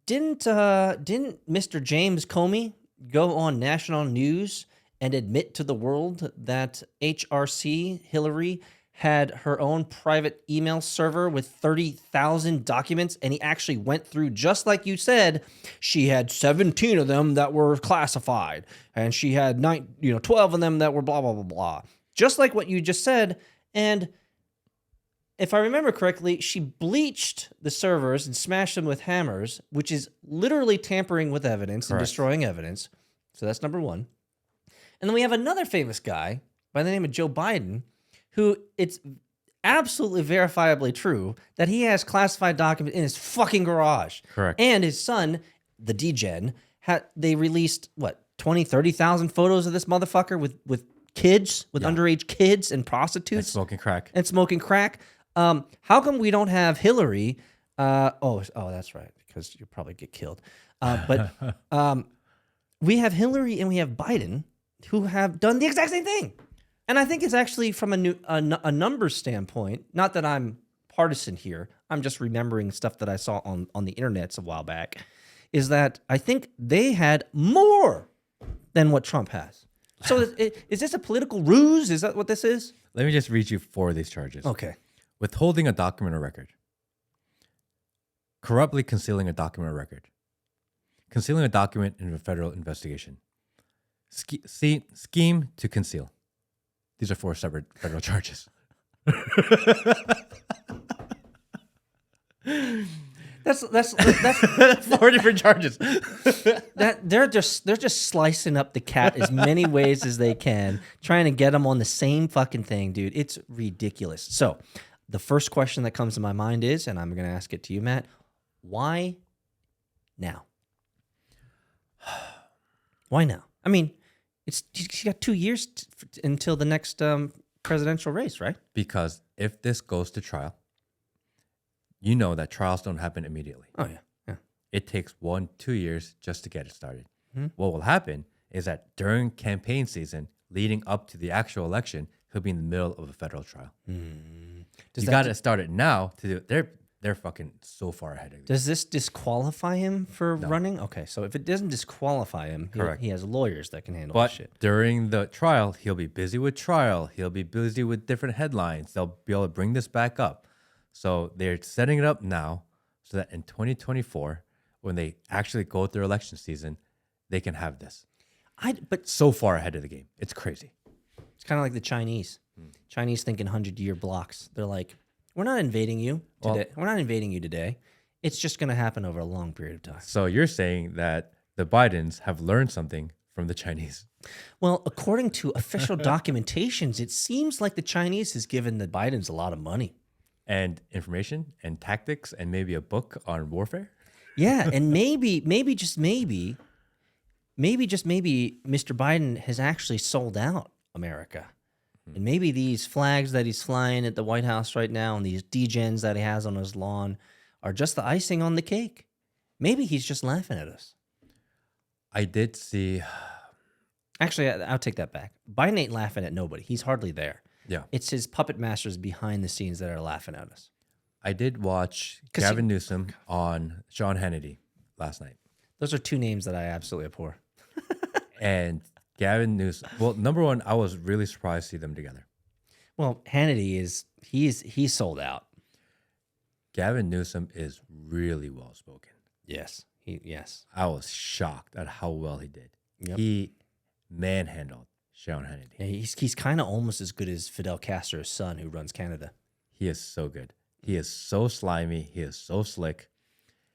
didn't Mr. James Comey go on national news and admit to the world that HRC, Hillary, had her own private email server with 30,000 documents, and he actually went through, just like you said, she had 17 of them that were classified, and she had 12 of them that were blah, blah, blah, blah. Just like what you just said, and if I remember correctly, she bleached the servers and smashed them with hammers, which is literally tampering with evidence and destroying evidence. So that's number 1. And then we have another famous guy by the name of Joe Biden, who it's absolutely verifiably true that he has classified documents in his fucking garage. Correct. And his son, the DGen, they released, 20, 30,000 photos of this motherfucker with kids, with underage kids and prostitutes. And smoking crack. How come we don't have Hillary? That's right, because you'll probably get killed. But we have Hillary and we have Biden who have done the exact same thing. And I think it's actually from a numbers standpoint, not that I'm partisan here, I'm just remembering stuff that I saw on the internets a while back, is that I think they had more than what Trump has. So is this a political ruse? Is that what this is? Let me just read you 4 of these charges. Okay. Withholding a document or record. Corruptly concealing a document or record. Concealing a document in a federal investigation. Scheme to conceal. These are 4 separate federal charges. That's 4 different charges. that they're just slicing up the cat as many ways as they can, trying to get them on the same fucking thing, dude. It's ridiculous. So, the first question that comes to my mind is, and I'm going to ask it to you, Matt, why now? Why now? I mean, you got 2 years until the next presidential race, right? Because if this goes to trial, you know that trials don't happen immediately. Oh, yeah. It takes 1-2 years just to get it started. What will happen is that during campaign season, leading up to the actual election, he'll be in the middle of a federal trial. You got to start it now to do it. They're fucking so far ahead of you. Does this disqualify him for running? Okay, so if it doesn't disqualify him, Correct. he has lawyers that can handle But this shit. during the trial, he'll be busy with trial. He'll be busy with different headlines. They'll be able to bring this back up. So they're setting it up now so that in 2024, when they actually go through election season, they can have this. But So far ahead of the game. It's crazy. it's kind of like the Chinese. Chinese thinking 100-year blocks. They're like, we're not invading you today. We're not invading you today. It's just going to happen over a long period of time. So you're saying that the Bidens have learned something from the Chinese. Well, according to official documentations, it seems like the Chinese has given the Bidens a lot of money. And information and tactics and maybe a book on warfare. Yeah, and maybe just maybe, Mr. Biden has actually sold out America. And maybe these flags that he's flying at the White House right now and these degens that he has on his lawn are just the icing on the cake. Maybe he's just laughing at us. I did see. Actually, I'll take that back. Biden ain't laughing at nobody. He's hardly there. Yeah. It's his puppet masters behind the scenes that are laughing at us. I did watch Gavin Newsom on Sean Hannity last night. Those are two names that I absolutely abhor. And Gavin Newsom, well, number one, I was really surprised to see them together. Well, Hannity he's sold out. Gavin Newsom is really well spoken. Yes. Yes. I was shocked at how well he did. Yep. He manhandled Sean Hannity. Yeah, he's kind of almost as good as Fidel Castro's son who runs Canada. He is so good. He is so slimy. He is so slick.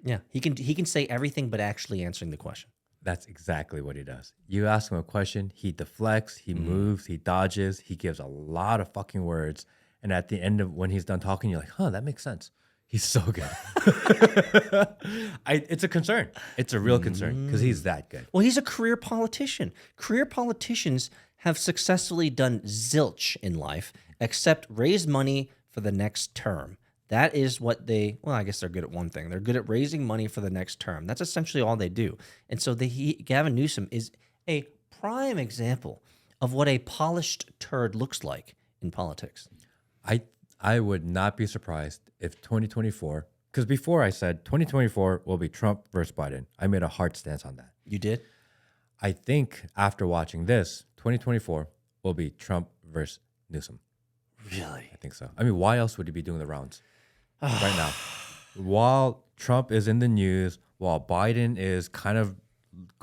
Yeah, he can say everything but actually answering the question. That's exactly what he does. You ask him a question, he deflects, he moves, he dodges, he gives a lot of fucking words. And at the end of when he's done talking, you're like, huh, that makes sense. He's so good. It's a concern. It's a real concern because he's that good. Well, he's a career politician. Career politicians have successfully done zilch in life except raise money for the next term. That is what I guess they're good at one thing. They're good at raising money for the next term. That's essentially all they do. And so Gavin Newsom is a prime example of what a polished turd looks like in politics. I would not be surprised if 2024, because before I said 2024 will be Trump versus Biden. I made a hard stance on that. You did? I think after watching this, 2024 will be Trump versus Newsom. Really? I think so. I mean, why else would he be doing the rounds right now? While Trump is in the news, while Biden is kind of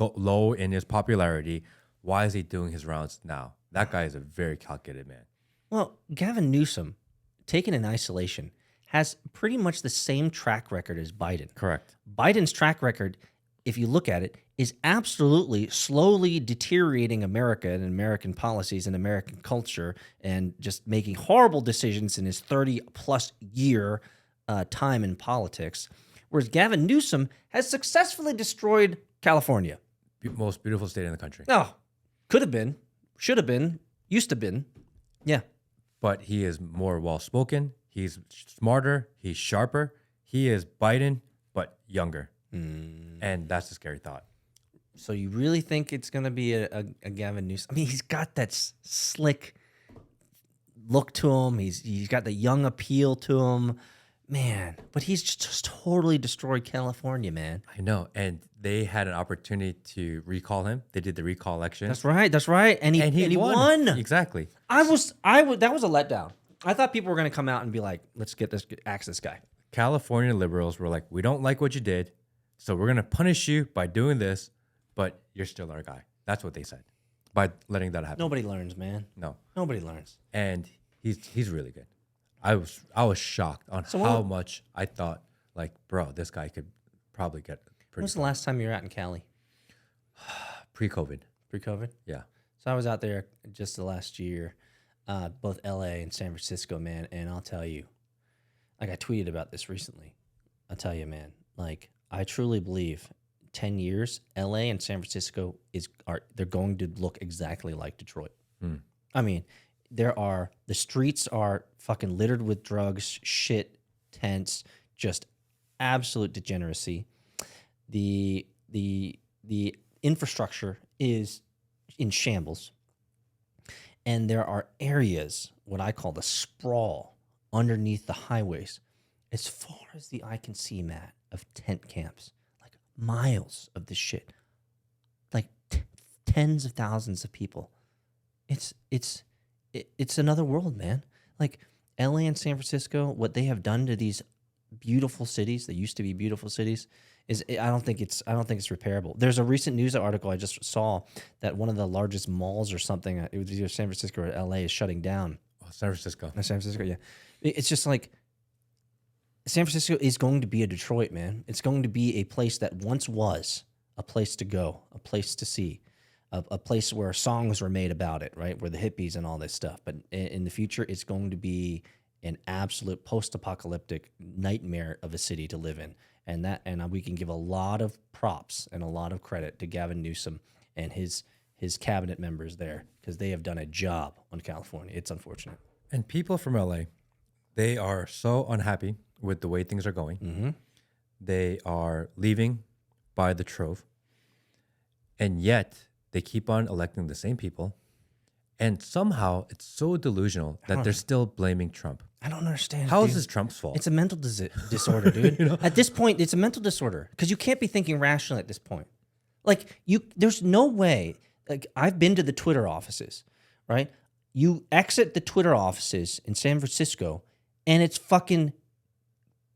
low in his popularity, why is he doing his rounds now? That guy is a very calculated man. Well, Gavin Newsom, taken in isolation, has pretty much the same track record as Biden. Correct. Biden's track record, if you look at it, is absolutely slowly deteriorating America and American policies and American culture and just making horrible decisions in his 30-plus year time in politics. Whereas Gavin Newsom has successfully destroyed California. Most beautiful state in the country. Oh, could have been, should have been, used to been. Yeah. But he is more well-spoken. He's smarter. He's sharper. He is Biden, but younger. And that's a scary thought. So you really think it's going to be a Gavin Newsom? I mean, he's got that slick look to him. He's got the young appeal to him. Man, but he's just totally destroyed California, man. I know. And they had an opportunity to recall him. They did the recall election. That's right. And he won. Exactly. That was a letdown. I thought people were going to come out and be like, let's axe this guy. California liberals were like, we don't like what you did, so we're going to punish you by doing this, but you're still our guy. That's what they said by letting that happen. Nobody learns, man. No. Nobody learns. And he's really good. I was shocked on how much I thought, like, bro, this guy could probably get pretty. When was the last time you were out in Cali? Pre-COVID. Pre-COVID? Yeah. So I was out there just the last year, both LA and San Francisco, man. And I'll tell you, like I tweeted about this recently. I'll tell you, man, like I truly believe 10 years, LA and San Francisco they're going to look exactly like Detroit. I mean, the streets are fucking littered with drugs, shit, tents, just absolute degeneracy. The infrastructure is in shambles. And there are areas, what I call the sprawl, underneath the highways, as far as the eye can see, Matt, of tent camps, like miles of this shit, like tens of thousands of people. It's another world, man. Like LA and San Francisco, what they have done to these beautiful cities that used to be beautiful cities I don't think it's repairable. There's a recent news article I just saw that one of the largest malls or something, it was either San Francisco or LA, is shutting down. Oh, San Francisco. San Francisco, yeah. It's just like San Francisco is going to be a Detroit, man. It's going to be a place that once was a place to go, a place to see, a place where songs were made about it, right? Where the hippies and all this stuff. But in the future, it's going to be an absolute post-apocalyptic nightmare of a city to live in. And we can give a lot of props and a lot of credit to Gavin Newsom and his cabinet members there, because they have done a job on California. It's unfortunate. And people from LA, they are so unhappy with the way things are going. Mm-hmm. They are leaving by the trove. And yet they keep on electing the same people. And somehow it's so delusional that they're still blaming Trump. I don't understand. How is this Trump's fault? It's a mental disorder, dude. At this point, it's a mental disorder because you can't be thinking rationally at this point. Like there's no way. Like I've been to the Twitter offices, right? You exit the Twitter offices in San Francisco, and it's fucking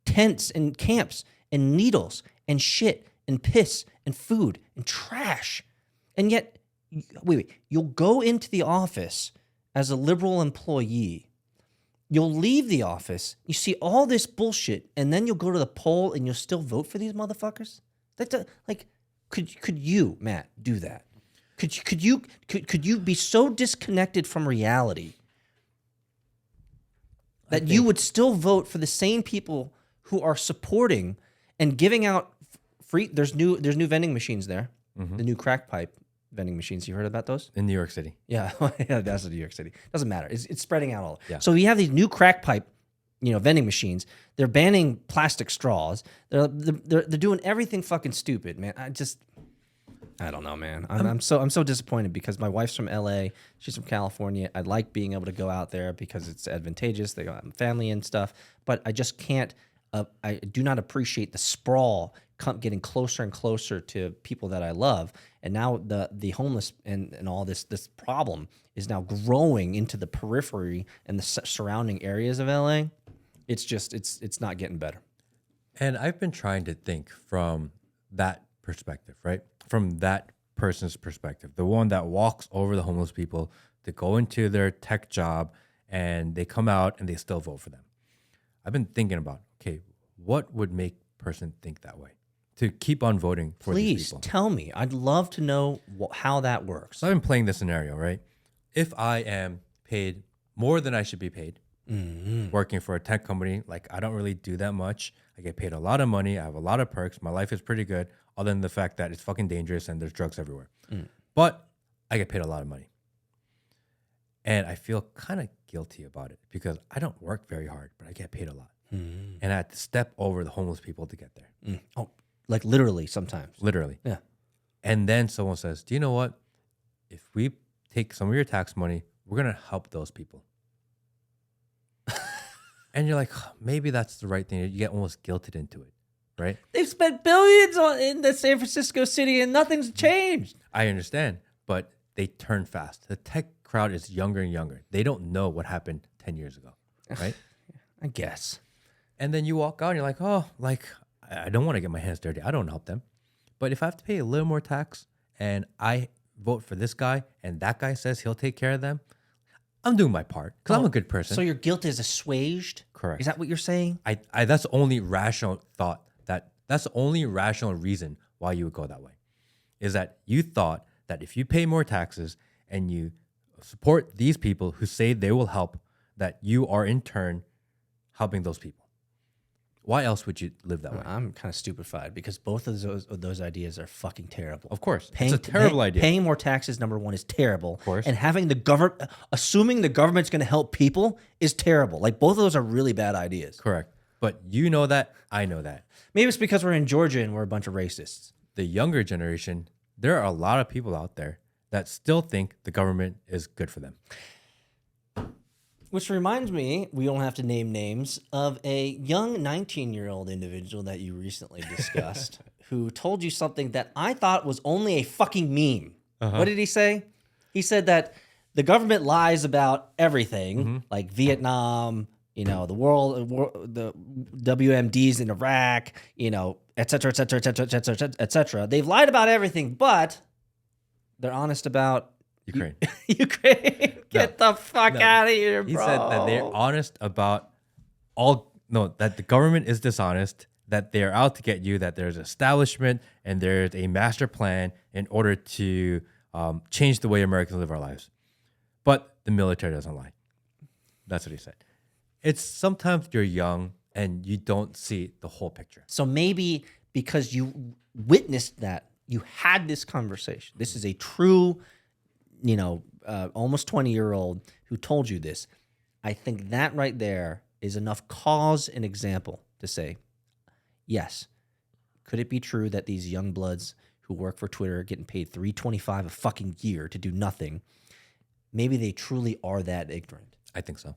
tents and camps and needles and shit and piss and food and trash. And yet, wait, you'll go into the office as a liberal employee. You'll leave the office, you see all this bullshit, and then you'll go to the poll and you'll still vote for these motherfuckers? Could you, Matt, do that? Could you be so disconnected from reality that you would still vote for the same people who are supporting and giving out free? There's new vending machines there, the new crack pipe vending machines. You heard about those? In New York City. Yeah, that's in New York City. Doesn't matter. It's spreading out all. Yeah. So you have these new crack pipe, vending machines. They're banning plastic straws. They're doing everything fucking stupid, man. I don't know, man. I'm so disappointed because my wife's from LA. She's from California. I like being able to go out there because it's advantageous. They got family and stuff, but I just can't. I do not appreciate the sprawl getting closer and closer to people that I love, and now the homeless and all this problem is now growing into the periphery and the surrounding areas of LA. It's just it's not getting better. And I've been trying to think from that perspective, right? From that person's perspective, the one that walks over the homeless people to go into their tech job and they come out and they still vote for them. I've been thinking about, okay, what would make a person think that way to keep on voting for these people? Please tell me. I'd love to know how that works. So I've been playing this scenario, right? If I am paid more than I should be paid, working for a tech company, like I don't really do that much. I get paid a lot of money. I have a lot of perks. My life is pretty good, other than the fact that it's fucking dangerous and there's drugs everywhere. But I get paid a lot of money. And I feel kind of guilty about it because I don't work very hard, but I get paid a lot. And I had to step over the homeless people to get there. Oh, like literally sometimes. Literally. Yeah. And then someone says, do you know what? If we take some of your tax money, we're going to help those people. And you're like, maybe that's the right thing. You get almost guilted into it, right? They've spent billions in the San Francisco city and nothing's changed. I understand, but they turn fast. The tech crowd is younger and younger. They don't know what happened 10 years ago, right? I guess. And then you walk out and you're like, oh, like, I don't want to get my hands dirty. I don't help them. But if I have to pay a little more tax and I vote for this guy and that guy says he'll take care of them, I'm doing my part because I'm a good person. So your guilt is assuaged? Correct. Is that what you're saying? I that's the only rational thought that's the only rational reason why you would go that way, is that you thought that if you pay more taxes and you support these people who say they will help, that you are in turn helping those people. Why else would you live that way? I'm kind of stupefied because both of those ideas are fucking terrible. Of course. It's a terrible idea. Paying more taxes, number one, is terrible. Of course. And having assuming the government's going to help people is terrible. Like both of those are really bad ideas. Correct. But you know that, I know that. Maybe it's because we're in Georgia and we're a bunch of racists. The younger generation, there are a lot of people out there that still think the government is good for them. Which reminds me, we don't have to name names, of a young 19-year-old individual that you recently discussed who told you something that I thought was only a fucking meme. What did he say? He said that the government lies about everything, like Vietnam, the the WMDs in Iraq, et cetera, et cetera, et cetera, et cetera, et cetera. They've lied about everything, but they're honest about Ukraine. Ukraine. Get the fuck out of here, bro. He said that they're honest about that the government is dishonest, that they're out to get you, that there's establishment and there's a master plan in order to change the way Americans live our lives. But the military doesn't lie. That's what he said. It's sometimes you're young and you don't see the whole picture. So maybe because you witnessed that, you had this conversation. This is a true, almost 20-year-old who told you this. I think that right there is enough cause and example to say, yes, could it be true that these young bloods who work for Twitter are getting paid $325 a fucking year to do nothing? Maybe they truly are that ignorant. I think so.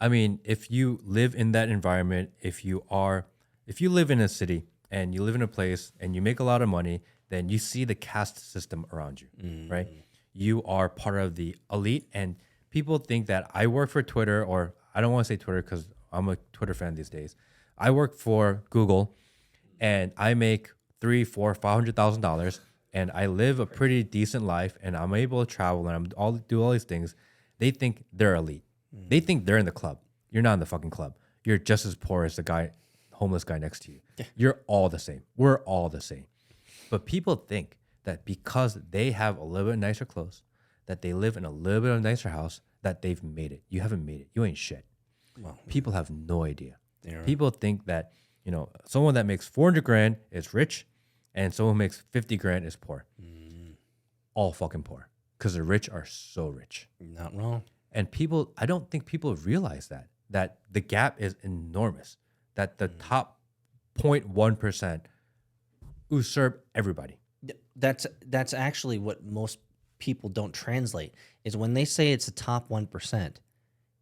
I mean, if you live in that environment, if you live in a city and you live in a place and you make a lot of money, then you see the caste system around you, right? You are part of the elite, and people think that I work for Twitter, or I don't want to say Twitter because I'm a Twitter fan these days. I work for Google, and I make $300,000-$500,000, and I live a pretty decent life, and I'm able to travel, and do all these things. They think they're elite. They think they're in the club. You're not in the fucking club. You're just as poor as the homeless guy next to you. Yeah. You're all the same. We're all the same. But people think that because they have a little bit nicer clothes, that they live in a little bit of a nicer house, that they've made it. You haven't made it. You ain't shit. Well, people have no idea. Right. People think that, someone that makes 400 grand is rich and someone who makes 50 grand is poor. All fucking poor. Because the rich are so rich. Not wrong. And I don't think people realize that the gap is enormous, that the top 0.1% usurp everybody. That's actually what most people don't translate, is when they say it's the top 1%,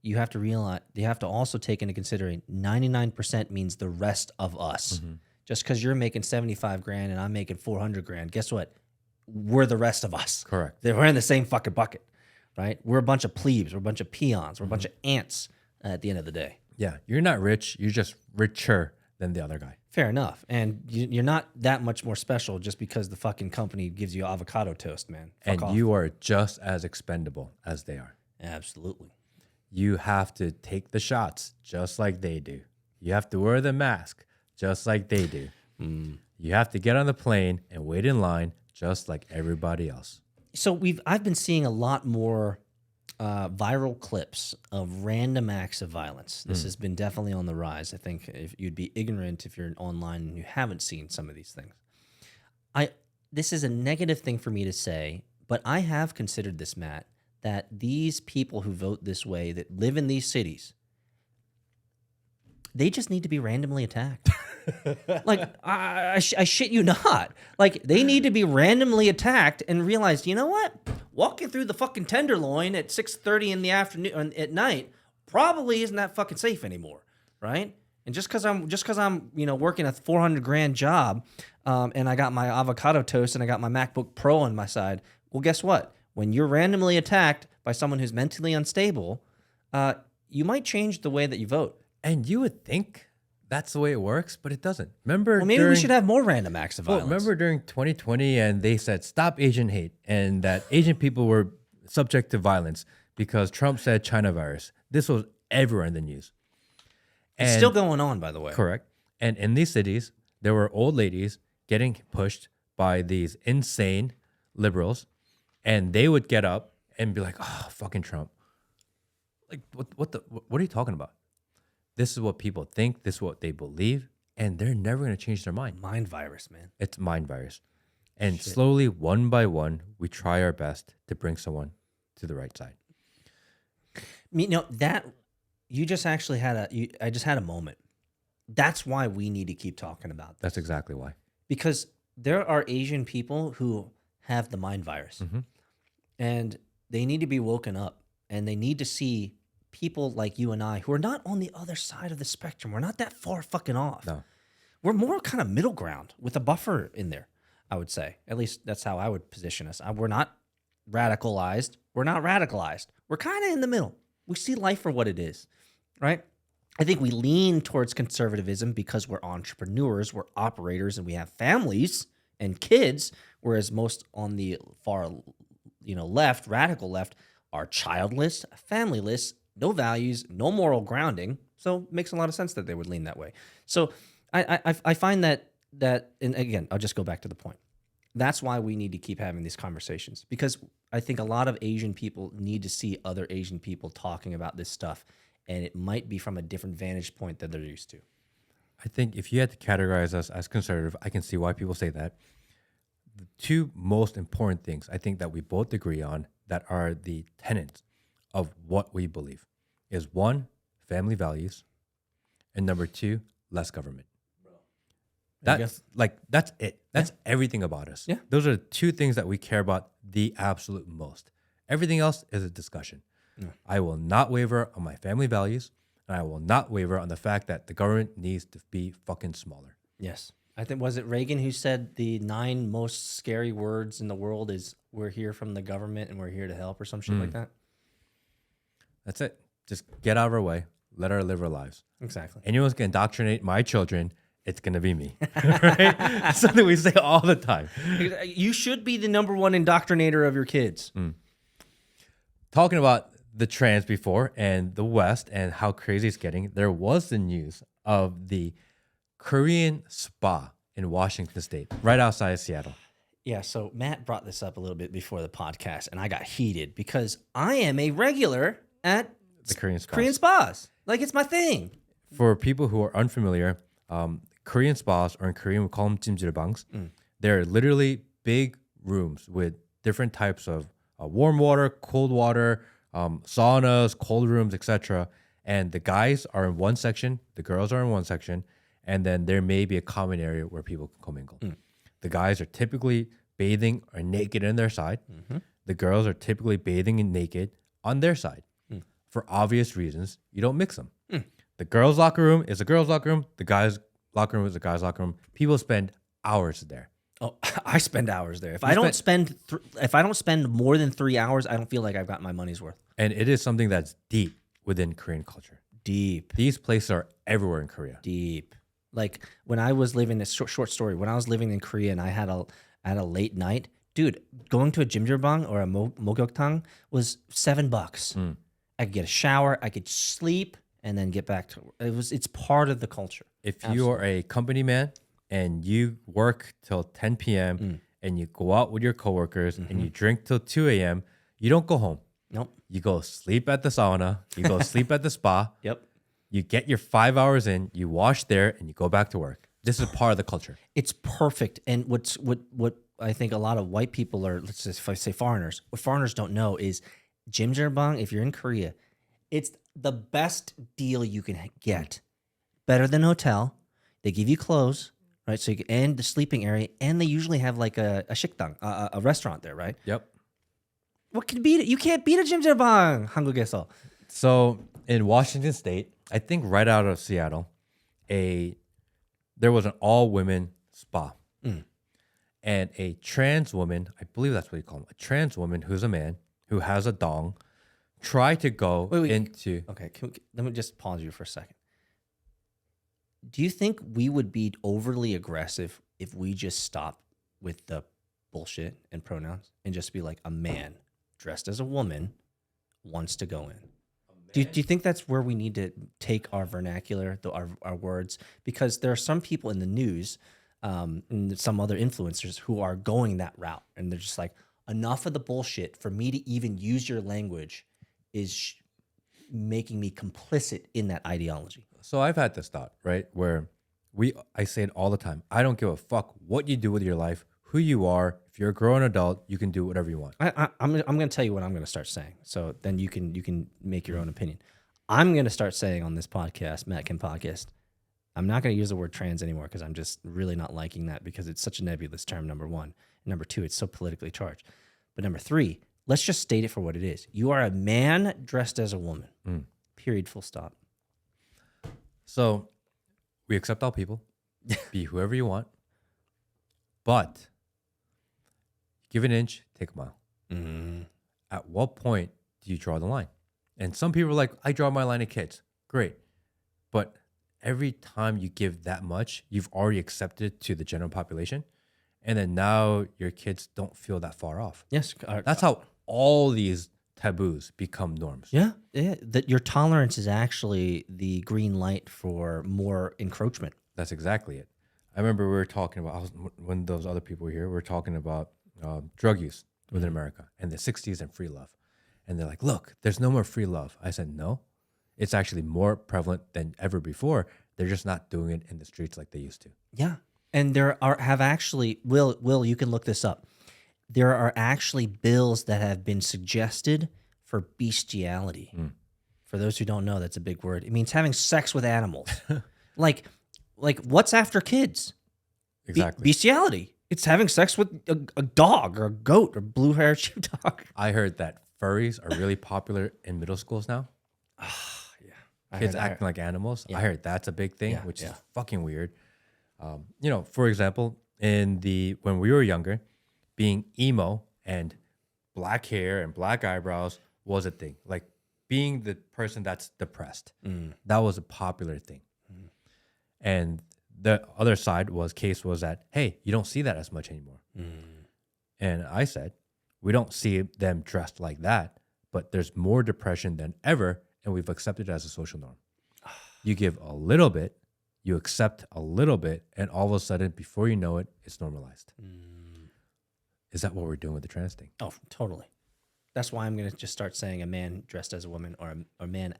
you have to realize, you have to also take into consideration 99% means the rest of us. Mm-hmm. Just because you're making 75 grand and I'm making 400 grand, guess what? We're the rest of us. Correct. We're in the same fucking bucket. Right? We're a bunch of plebes. We're a bunch of peons. We're a bunch of ants at the end of the day. Yeah. You're not rich. You're just richer than the other guy. Fair enough. And you're not that much more special just because the fucking company gives you avocado toast, man. Fuck off. You are just as expendable as they are. Absolutely. You have to take the shots just like they do. You have to wear the mask just like they do. You have to get on the plane and wait in line just like everybody else. So I've been seeing a lot more viral clips of random acts of violence. This has been definitely on the rise. I think if you'd be ignorant if you're online and you haven't seen some of these things. This is a negative thing for me to say, but I have considered this, Matt, that these people who vote this way, that live in these cities, they just need to be randomly attacked. Like, I shit you not. Like, they need to be randomly attacked and realize, you know what? Walking through the fucking Tenderloin at 6:30 in the afternoon at night probably isn't that fucking safe anymore, right? And just because I'm working a 400 grand job, and I got my avocado toast and I got my MacBook Pro on my side, well, guess what? When you're randomly attacked by someone who's mentally unstable, you might change the way that you vote. And you would think that's the way it works, but it doesn't. Remember? Well, maybe we should have more random acts of violence. Remember during 2020, and they said stop Asian hate, and that Asian people were subject to violence because Trump said China virus. This was everywhere in the news. It's still going on, by the way. Correct. And in these cities, there were old ladies getting pushed by these insane liberals, and they would get up and be like, "Oh, fucking Trump!" Like, what are you talking about? This is what people think. This is what they believe. And they're never going to change their mind. Mind virus, man. It's mind virus. And slowly, one by one, we try our best to bring someone to the right side. That you just actually I just had a moment. That's why we need to keep talking about this. That's exactly why. Because there are Asian people who have the mind virus. Mm-hmm. And they need to be woken up. And they need to see people like you and I who are not on the other side of the spectrum. We're not that far fucking off. No. We're more kind of middle ground with a buffer in there, I would say. At least that's how I would position us. We're not radicalized. We're not radicalized. We're kind of in the middle. We see life for what it is, right? I think we lean towards conservatism because we're entrepreneurs, we're operators, and we have families and kids, whereas most on the far, left, radical left, are childless, familyless, no values, no moral grounding. So it makes a lot of sense that they would lean that way. So I find that, and again, I'll just go back to the point. That's why we need to keep having these conversations, because I think a lot of Asian people need to see other Asian people talking about this stuff, and it might be from a different vantage point than they're used to. I think if you had to categorize us as conservative, I can see why people say that. The two most important things I think that we both agree on that are the tenets of what we believe is one, family values, and number two, less government. That's it. That's everything about us. Yeah. Those are the two things that we care about the absolute most. Everything else is a discussion. Yeah. I will not waver on my family values, and I will not waver on the fact that the government needs to be fucking smaller. Yes. I think, was it Reagan who said the 9 most scary words in the world is "we're here from the government and we're here to help" or some shit like that? That's it. Just get out of our way. Let her live our lives. Exactly. Anyone's going to indoctrinate my children, it's going to be me. Right? That's something we say all the time. You should be the number one indoctrinator of your kids. Talking about the trans before and the West and how crazy it's getting, there was the news of the Korean spa in Washington State, right outside of Seattle. Yeah, so Matt brought this up a little bit before the podcast, and I got heated because I am a regular at The Korean spas. Korean spas. Like, it's my thing. For people who are unfamiliar, Korean spas, or in Korean we call them jjimjilbangs, they're literally big rooms with different types of warm water, cold water, saunas, cold rooms, etc. And the guys are in one section, the girls are in one section, and then there may be a common area where people can commingle. The guys are typically bathing or naked on their side. The girls are typically bathing and naked on their side. For obvious reasons, you don't mix them. The girls' locker room is a girls' locker room. The guys' locker room is a guys' locker room. People spend hours there. Oh, I spend hours there. If I don't spend more than 3 hours, I don't feel like I've got my money's worth. And it is something that's deep within Korean culture. Deep. These places are everywhere in Korea. Deep. Like when I was living this short story, when I was living in Korea and I had a late night, dude, going to a jjimjilbang or a 목욕탕 was $7. I could get a shower, I could sleep, and then get back to it. It's part of the culture. If you are a company man and you work till 10 p.m. and you go out with your coworkers and you drink till 2 a.m., you don't go home. Nope. You go sleep at the sauna. You go sleep at the spa. Yep. You get your 5 hours in. You wash there, and you go back to work. This is part of the culture. It's perfect. And what I think a lot of white people are, let's just say foreigners, what foreigners don't know is jjimjilbang, if you're in Korea, it's the best deal you can get. Better than hotel. They give you clothes, right? So and the sleeping area, and they usually have like a 식당, a restaurant there, right? Yep. What can beat it? You can't beat a jjimjilbang, 한국에서. So in Washington State, I think right out of Seattle, there was an all-women spa. And a trans woman, I believe that's what you call them, a trans woman who's a man, who has a dong, tried to go into... Okay, let me just pause you for a second. Do you think we would be overly aggressive if we just stopped with the bullshit and pronouns and just be like, a man dressed as a woman wants to go in? Do you think that's where we need to take our vernacular, our words? Because there are some people in the news and some other influencers who are going that route. And they're just like, enough of the bullshit. For me to even use your language is making me complicit in that ideology. So I've had this thought, right? Where I say it all the time. I don't give a fuck what you do with your life, who you are. If you're a grown adult, you can do whatever you want. I'm going to tell you what I'm going to start saying. So then you can make your own opinion. I'm going to start saying on this podcast, Matt Kim Podcast, I'm not going to use the word trans anymore because I'm just really not liking that because it's such a nebulous term, number one. Number two, it's so politically charged. But number three, let's just state it for what it is. You are a man dressed as a woman. Period, full stop. So we accept all people. Be whoever you want. But give an inch, take a mile. At what point do you draw the line? And some people are like, I draw my line of kids. Great. But every time you give that much, you've already accepted it to the general population. And then now your kids don't feel that far off. Yes. That's how all these taboos become norms. Yeah. That your tolerance is actually the green light for more encroachment. That's exactly it. I remember we were talking about, when those other people were here, we were talking about drug use within America and the 60s and free love. And they're like, look, there's no more free love. I said, no, it's actually more prevalent than ever before. They're just not doing it in the streets like they used to. Yeah. And there have actually, Will, you can look this up. There are actually bills that have been suggested for bestiality. For those who don't know, that's a big word. It means having sex with animals. like what's after kids? Exactly. Bestiality. It's having sex with a dog or a goat or blue-haired sheepdog. I heard that furries are really popular in middle schools now. Yeah. Kids acting like animals. Yeah. I heard that's a big thing, Yeah, which yeah. is fucking weird. For example, when we were younger, being emo and black hair and black eyebrows was a thing. Like being the person that's depressed. That was a popular thing. And the other case was that, hey, you don't see that as much anymore. And I said, we don't see them dressed like that, but there's more depression than ever, and we've accepted it as a social norm. You give a little bit, you accept a little bit, and all of a sudden, before you know it, it's normalized. Is that what we're doing with the trans thing? Oh, totally. That's why I'm going to just start saying a man dressed as a woman or a man.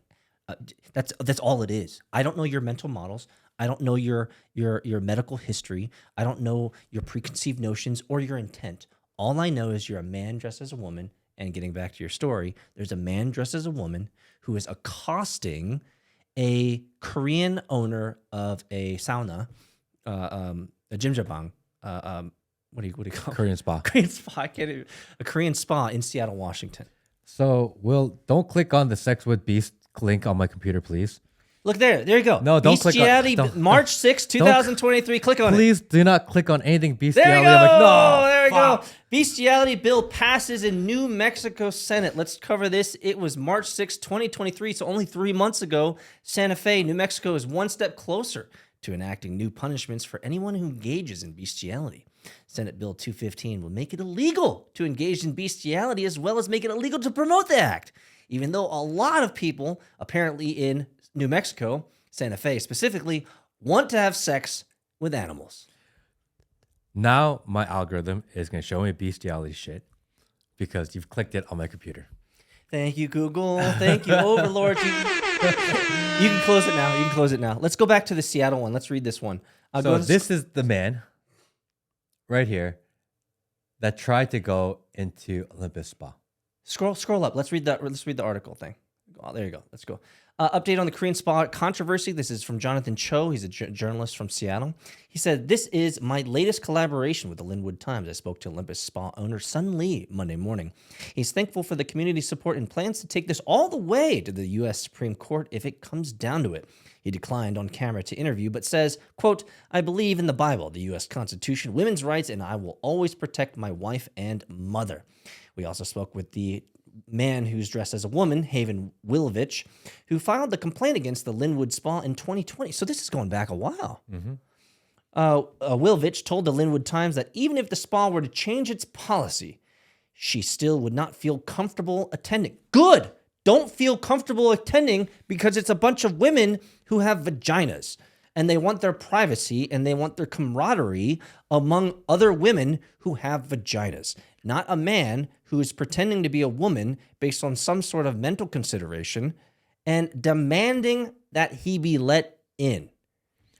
That's all it is. I don't know your mental models. I don't know your medical history. I don't know your preconceived notions or your intent. All I know is you're a man dressed as a woman. And getting back to your story, there's a man dressed as a woman who is accosting a Korean owner of a sauna, a jjimjilbang. What do you call it? Korean spa. Korean spa. I can't even, a Korean spa in Seattle, Washington. So, Will, don't click on the Sex with Beast link on my computer, please. Look there. There you go. No, don't click on Bestiality, March 6, 2023. Click on it. Please do not click on anything bestiality. There we go. I'm like, no, there we fuck. go. Bestiality bill passes in New Mexico Senate. Let's cover this. It was March 6, 2023, so only 3 months ago. Santa Fe, New Mexico is one step closer to enacting new punishments for anyone who engages in bestiality. Senate Bill 215 will make it illegal to engage in bestiality as well as make it illegal to promote the act, even though a lot of people apparently in New Mexico, Santa Fe specifically, want to have sex with animals. Now my algorithm is going to show me bestiality shit because you've clicked it on my computer. Thank you, Google. Thank you, Overlord. You can close it now. You can close it now. Let's go back to the Seattle one. Let's read this one. So this is the man right here that tried to go into Olympus Spa. Scroll up. Let's read the article thing. Oh, there you go. Let's go. Update on the Korean spa controversy. This is from Jonathan Cho. He's a journalist from Seattle. He said, "This is my latest collaboration with the Linwood Times. I spoke to Olympus Spa owner Sun Lee Monday morning. He's thankful for the community support and plans to take this all the way to the U.S. Supreme Court if it comes down to it." He declined on camera to interview, but says, quote, "I believe in the Bible, the U.S. Constitution, women's rights, and I will always protect my wife and mother." We also spoke with the man who's dressed as a woman, Haven Wilovich, who filed the complaint against the Linwood Spa in 2020. So this is going back a while. Wilovich told the Linwood Times that even if the spa were to change its policy, she still would not feel comfortable attending. Good! Don't feel comfortable attending because it's a bunch of women who have vaginas and they want their privacy and they want their camaraderie among other women who have vaginas, not a man who is pretending to be a woman based on some sort of mental consideration and demanding that he be let in.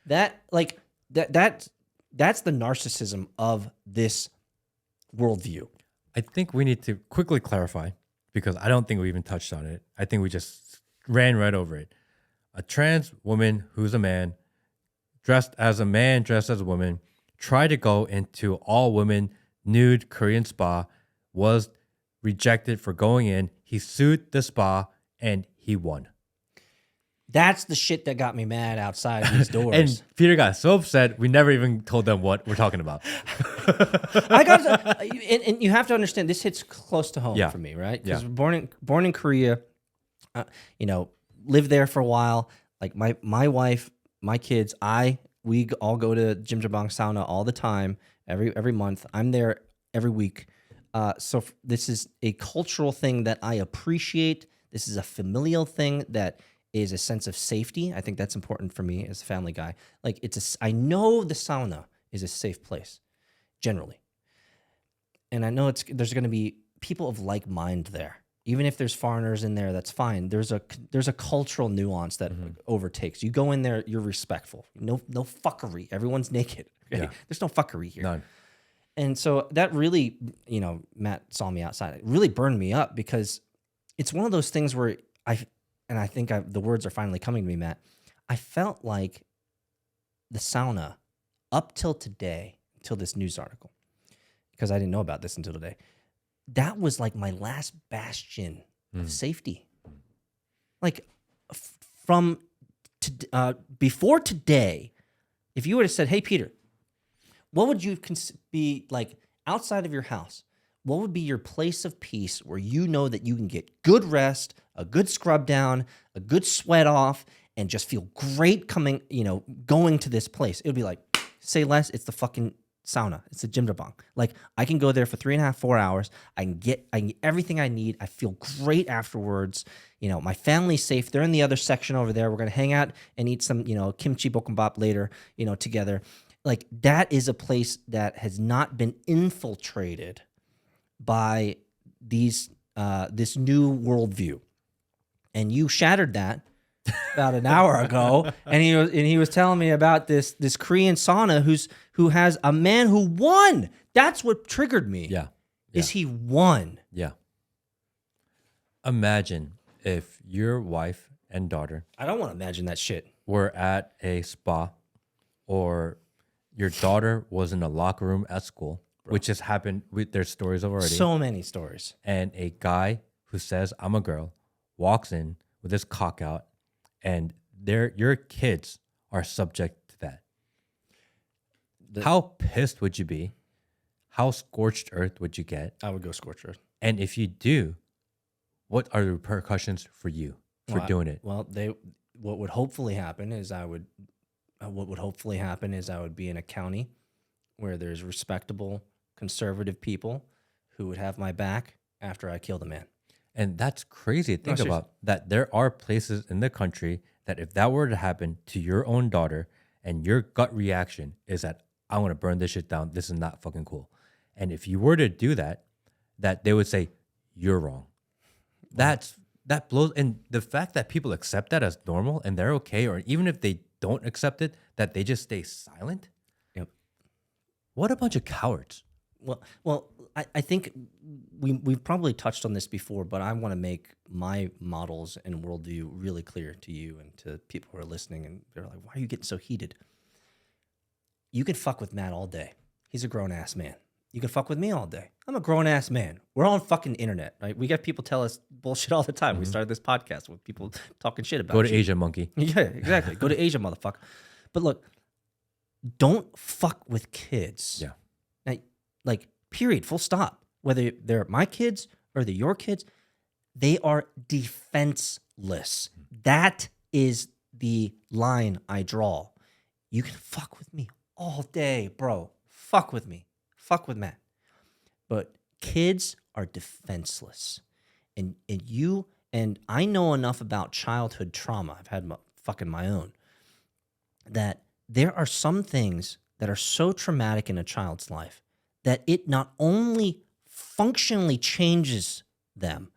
That's the narcissism of this worldview. I think we need to quickly clarify because I don't think we even touched on it. I think we just ran right over it. A trans woman who's a man, dressed as a man, dressed as a woman, tried to go into all women nude Korean spa, was rejected for going in. He sued the spa and he won. That's the shit that got me mad outside these doors. And Peter got so upset, we never even told them what we're talking about. And you have to understand, this hits close to home for me, right? Because Yeah. born in Korea, you know, live there for a while. Like my wife, my kids, we all go to Jim Jabong sauna all the time, every month. I'm there every week. This is a cultural thing that I appreciate. This is a familial thing that is a sense of safety. I think that's important for me as a family guy. Like I know the sauna is a safe place generally, and I know there's going to be people of like mind there. Even if there's foreigners in there, that's fine. There's a cultural nuance that overtakes. You go in there, you're respectful. No fuckery. Everyone's naked. Okay? Yeah. There's no fuckery here. None. And so that really, Matt saw me outside. It really burned me up because it's one of those things where I think the words are finally coming to me, Matt. I felt like the sauna up till today, till this news article, because I didn't know about this until today, that was like my last bastion of safety. Like before today, if you would have said, "Hey, Peter, what would you be like outside of your house? What would be your place of peace where you know that you can get good rest, a good scrub down, a good sweat off, and just feel great going to this place?" It would be like, say less, it's the fucking sauna. It's a Jim Jabong. Like, I can go there for 3.5, 4 hours. I can get everything I need. I feel great afterwards. My family's safe. They're in the other section over there. We're going to hang out and eat some, kimchi bokkeumbap later, together. Like, that is a place that has not been infiltrated by this new worldview. And you shattered that about an hour ago, and he was telling me about this Korean sauna who has a man who won. That's what triggered me. Yeah. Is he won? Yeah. Imagine if your wife and daughter I don't want to imagine that shit. were at a spa, or your daughter was in a locker room at school, which has happened. There's stories of already. So many stories. And a guy who says, "I'm a girl," walks in with his cock out, and your kids are subject to that. How pissed would you be? How scorched earth would you get? I would go scorched earth. And if you do, what are the repercussions for you for doing it? Well, what would hopefully happen is I would be in a county where there's respectable conservative people who would have my back after I kill the man. And that's crazy to think about, that there are places in the country that if that were to happen to your own daughter and your gut reaction is that I want to burn this shit down, this is not fucking cool. And if you were to do that they would say, you're wrong. That blows. And the fact that people accept that as normal and they're okay, or even if they don't accept it, that they just stay silent. Yep. What a bunch of cowards. Well, I think we've probably touched on this before, but I want to make my models and worldview really clear to you and to people who are listening, and they're like, why are you getting so heated? You can fuck with Matt all day. He's a grown-ass man. You can fuck with me all day. I'm a grown-ass man. We're on fucking internet, right? We got people tell us bullshit all the time. We started this podcast with people talking shit about Go to Asia, monkey. Yeah, exactly. Go to Asia, motherfucker. But look, don't fuck with kids. Yeah. Like, period, full stop. Whether they're my kids or they're your kids, they are defenseless. That is the line I draw. You can fuck with me all day, bro. Fuck with me. Fuck with Matt. But kids are defenseless. And I know enough about childhood trauma. I've had my own. That there are some things that are so traumatic in a child's life that it not only functionally changes them,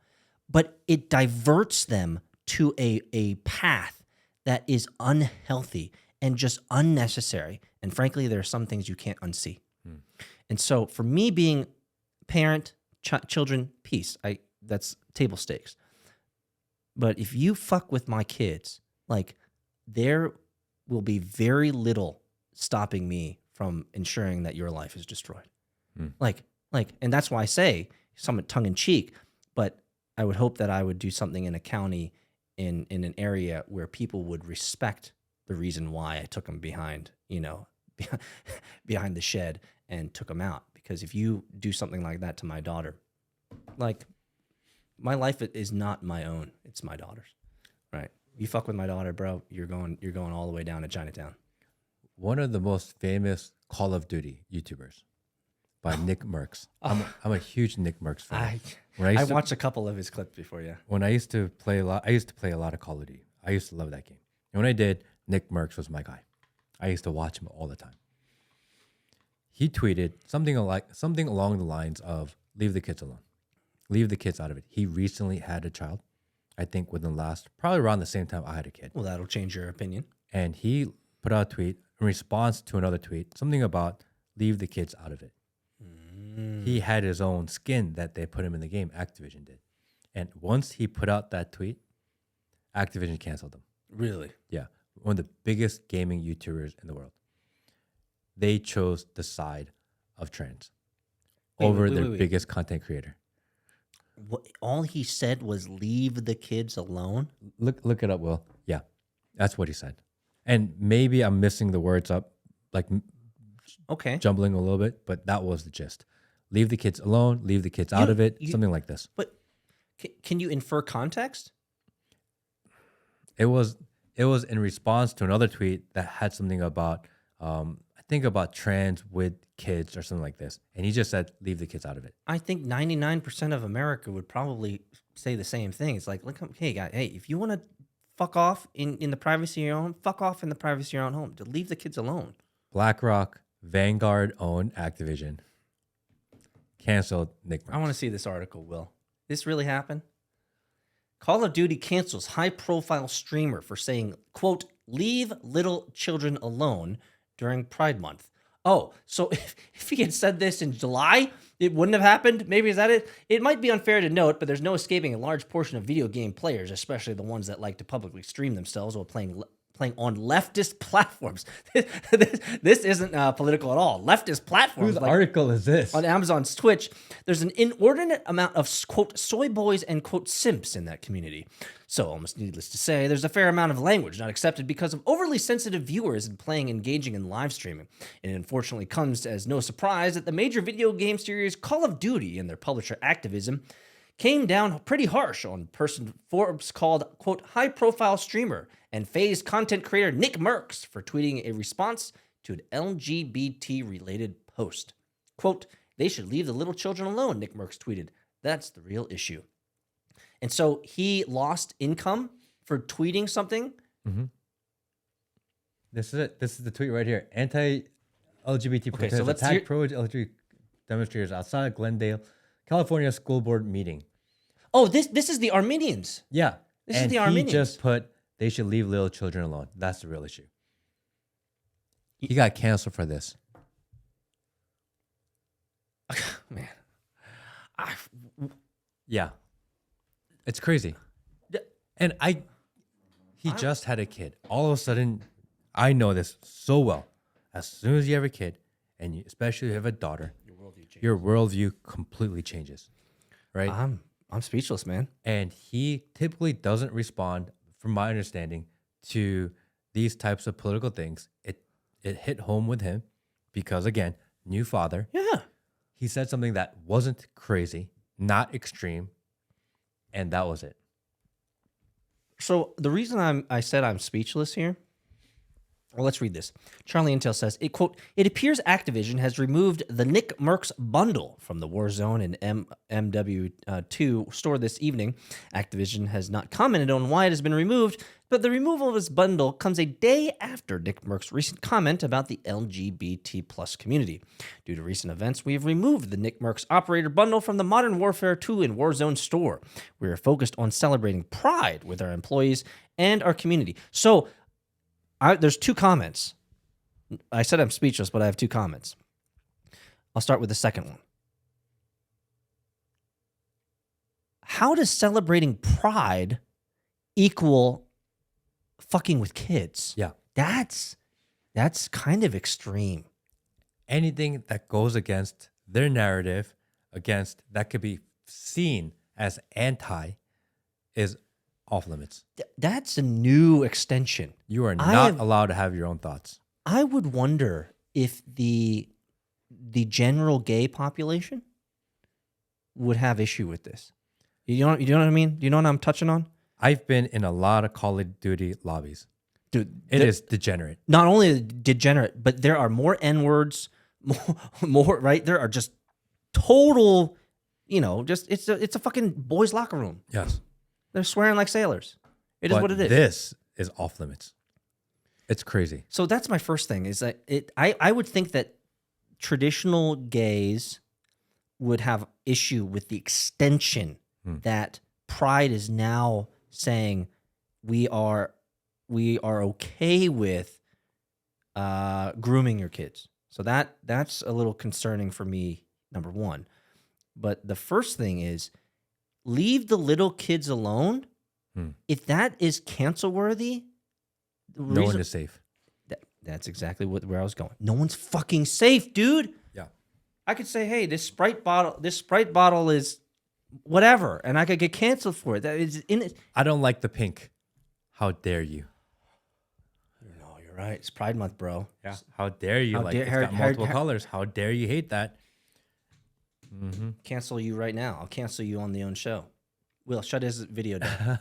but it diverts them to a path that is unhealthy and just unnecessary. And frankly, there are some things you can't unsee. And so for me, being parent, children, peace, that's table stakes. But if you fuck with my kids, like, there will be very little stopping me from ensuring that your life is destroyed. And that's why I say, somewhat tongue in cheek, but I would hope that I would do something in a county, in an area where people would respect the reason why I took them behind the shed and took them out. Because if you do something like that to my daughter, like, My life is not my own. It's my daughter's. Right. You fuck with my daughter, bro. You're going all the way down to Chinatown. One of the most famous Call of Duty YouTubers by Nick Merckx. I'm a huge Nick Merckx fan. I watched a couple of his clips before, yeah. When I used to play a lot of Call of Duty. I used to love that game. And when I did, Nick Merckx was my guy. I used to watch him all the time. He tweeted something along the lines of leave the kids alone. Leave the kids out of it. He recently had a child. I think probably around the same time I had a kid. Well, that'll change your opinion. And he put out a tweet in response to another tweet, something about leave the kids out of it. He had his own skin that they put him in the game, Activision did. And once he put out that tweet, Activision canceled him. Really? Yeah. One of the biggest gaming YouTubers in the world. They chose the side of trans over their biggest content creator. What, all he said was leave the kids alone? Look it up, Will. Yeah, that's what he said. And maybe I'm missing the words up, like jumbling a little bit, but that was the gist. Leave the kids alone, leave the kids out of it, something like this. But can you infer context? It was in response to another tweet that had something about, I think about trans with kids or something like this. And he just said, leave the kids out of it. I think 99% of America would probably say the same thing. It's like, look, hey, guy, if you want to fuck off in the privacy of your own home, fuck off in the privacy of your own home. To leave the kids alone. BlackRock, Vanguard-owned Activision, canceled Nick Merckx. I want to see this article, Will. This really happened? Call of Duty cancels high-profile streamer for saying, quote, leave little children alone during Pride Month. Oh, so if he had said this in July, it wouldn't have happened? Maybe is that it? It might be unfair to note, but there's no escaping a large portion of video game players, especially the ones that like to publicly stream themselves while playing on leftist platforms. This isn't political at all. Leftist platforms. Whose article is this? On Amazon's Twitch, there's an inordinate amount of, quote, soy boys and, quote, simps in that community. So, almost needless to say, there's a fair amount of language not accepted because of overly sensitive viewers in engaging in live streaming. And it unfortunately comes as no surprise that the major video game series Call of Duty and their publisher Activision came down pretty harsh on person Forbes called, quote, high-profile streamer and phased content creator Nick Merckx for tweeting a response to an LGBT-related post. Quote, they should leave the little children alone, Nick Merckx tweeted. That's the real issue. And so he lost income for tweeting something. Mm-hmm. This is it. This is the tweet right here. Anti-LGBT protest so let's attack pro-LGBT demonstrators outside Glendale, California school board meeting. Oh, this is the Armenians. Yeah. This is the Armenians. He just put, they should leave little children alone. That's the real issue. He got canceled for this. Man. Yeah. It's crazy. And he just had a kid. All of a sudden, I know this so well. As soon as you have a kid, and especially if you have a daughter, your worldview completely changes, right? I'm speechless, man. And he typically doesn't respond, from my understanding, to these types of political things. It hit home with him because, again, new father. Yeah. He said something that wasn't crazy, not extreme, and that was it. So the reason I said I'm speechless here, well, let's read this. Charlie Intel says, it, quote, it appears Activision has removed the Nick Merckx bundle from the Warzone and MW2 store this evening. Activision has not commented on why it has been removed, but the removal of his bundle comes a day after Nick Merckx's recent comment about the LGBT plus community. Due to recent events, we have removed the Nick Merckx operator bundle from the Modern Warfare 2 and Warzone store. We are focused on celebrating Pride with our employees and our community. So, there's two comments. I said I'm speechless, but I have two comments. I'll start with the second one. How does celebrating Pride equal fucking with kids? Yeah. That's kind of extreme. Anything that goes against their narrative, against that could be seen as anti, is off limits. That's a new extension. You are not allowed to have your own thoughts. I would wonder if the general gay population would have issue with this. You know what I mean? Do you know what I'm touching on? I've been in a lot of Call of Duty lobbies. Dude, It is degenerate. not only degenerate, but there are more N-words, more right? There are just total, just it's a fucking boys' locker room. Yes. They're swearing like sailors. It is But what it is. This is off limits. It's crazy. So that's my first thing is that I would think that traditional gays would have issue with the extension that Pride is now saying we are okay with grooming your kids. So that's a little concerning for me, number one. But the first thing is leave the little kids alone. If that is cancel worthy, No one is safe. That's exactly where I was going. No one's fucking safe, dude. Yeah. I could say, hey, this Sprite bottle is whatever, and I could get canceled for it. That is in it. I don't like the pink. How dare you? No, you're right. It's Pride Month, bro. Yeah. How dare you? It's got multiple colors. How dare you hate that? Cancel you right now. I'll cancel you on the own show. Will, shut his video down.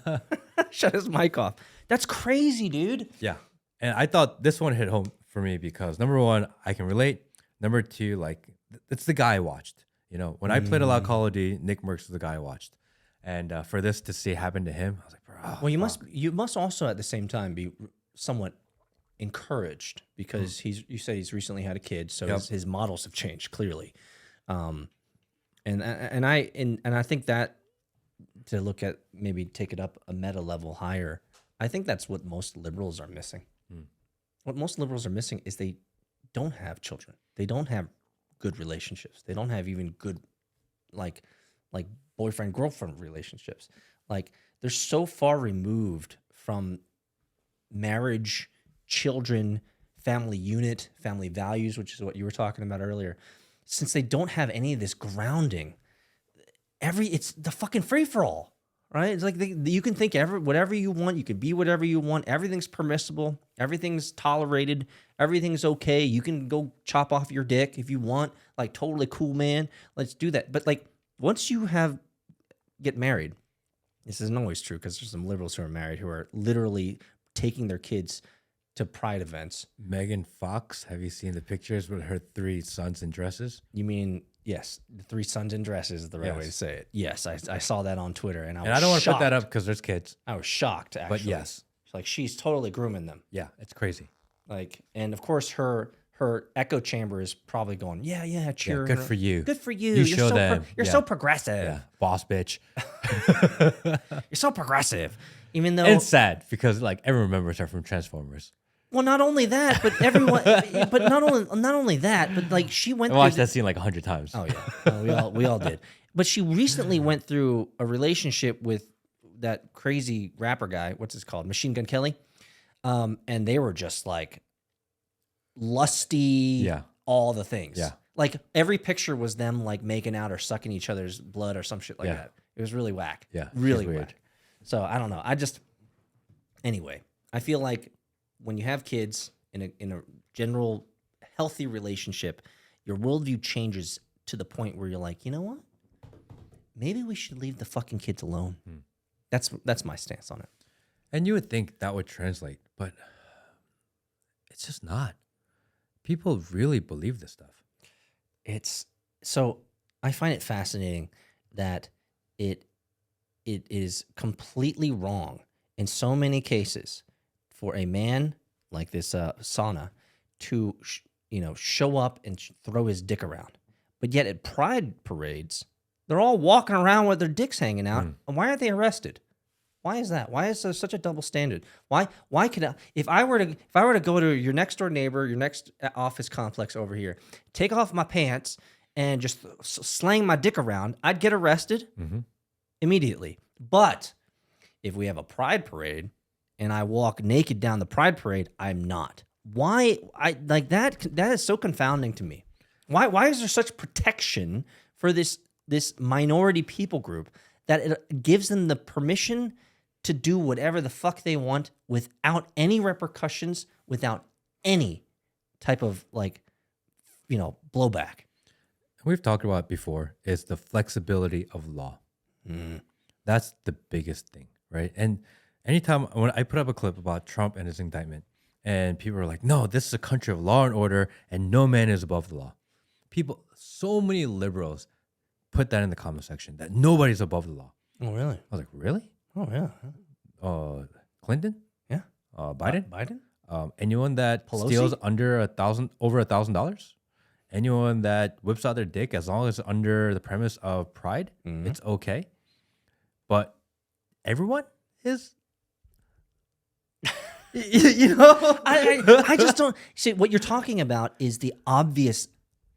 Shut his mic off. That's crazy, dude. Yeah. And I thought this one hit home for me because number one, I can relate. Number two, it's the guy I watched. When I played a lot of Call of Duty, Nick Merckx was the guy I watched. And for this to see happen to him, I was like, bro. Well, you must also at the same time be somewhat encouraged because you said he's recently had a kid, so his models have changed clearly. And I think that to look at maybe take it up a meta level higher, I think that's what most liberals are missing. What most liberals are missing is they don't have children. They don't have good relationships. They don't have even good like boyfriend girlfriend relationships. Like they're so far removed from marriage, children, family unit, family values, which is what you were talking about earlier. Since they don't have any of this grounding, it's the fucking free for all, right? It's like you can think whatever you want, you can be whatever you want. Everything's permissible, everything's tolerated, everything's okay. You can go chop off your dick if you want, like totally cool, man. Let's do that. But like once you get married, this isn't always true because there's some liberals who are married who are literally taking their kids to Pride events. Megan Fox, have you seen the pictures with her 3 sons in dresses? You mean, yes, the 3 sons in dresses is the right way to say it. Yes, I saw that on Twitter, and I don't want to put that up because there's kids. I was shocked, actually. But yes. She's totally grooming them. Yeah, it's crazy. And of course, her echo chamber is probably going, yeah, cheer. Yeah, good for you. Good for you. You show them. You're so progressive. Yeah, boss bitch. You're so progressive. Even though it's sad because everyone remembers her from Transformers. Well, not only that, but everyone. but not only that, but she went. I watched that scene 100 times. Oh yeah, we all did. But she recently went through a relationship with that crazy rapper guy. What's his called? Machine Gun Kelly. And they were just lusty. Yeah. All the things. Yeah. Every picture was them making out or sucking each other's blood or some shit like that. It was really whack. Yeah. Really weird. whack. So I don't know. Anyway, I feel like when you have kids in a general healthy relationship, your worldview changes to the point where you're like, you know what? Maybe we should leave the fucking kids alone. That's my stance on it. And you would think that would translate, but it's just not. People really believe this stuff. So I find it fascinating that it is completely wrong in so many cases for a man like this Sana to show up and throw his dick around. But yet at pride parades, they're all walking around with their dicks hanging out. And why aren't they arrested? Why is that? Why is there such a double standard? Why could I, if I were to go to your next door neighbor, your next office complex over here, take off my pants and just slang my dick around, I'd get arrested immediately. But if we have a pride parade and I walk naked down the pride parade, I'm not. Why? That is so confounding to me. Why is there such protection for this minority people group that it gives them the permission to do whatever the fuck they want without any repercussions, without any type of blowback? We've talked about it before, is the flexibility of law. That's the biggest thing, right? And anytime when I put up a clip about Trump and his indictment, and people are like, no, this is a country of law and order, and no man is above the law. People, so many liberals put that in the comment section that nobody's above the law. Oh, really? I was like, really? Oh, yeah. Clinton? Yeah. Biden? Biden? Anyone that Pelosi? steals over $1,000? Anyone that whips out their dick, as long as it's under the premise of pride, it's okay. But everyone is, I just don't see what you're talking about is the obvious,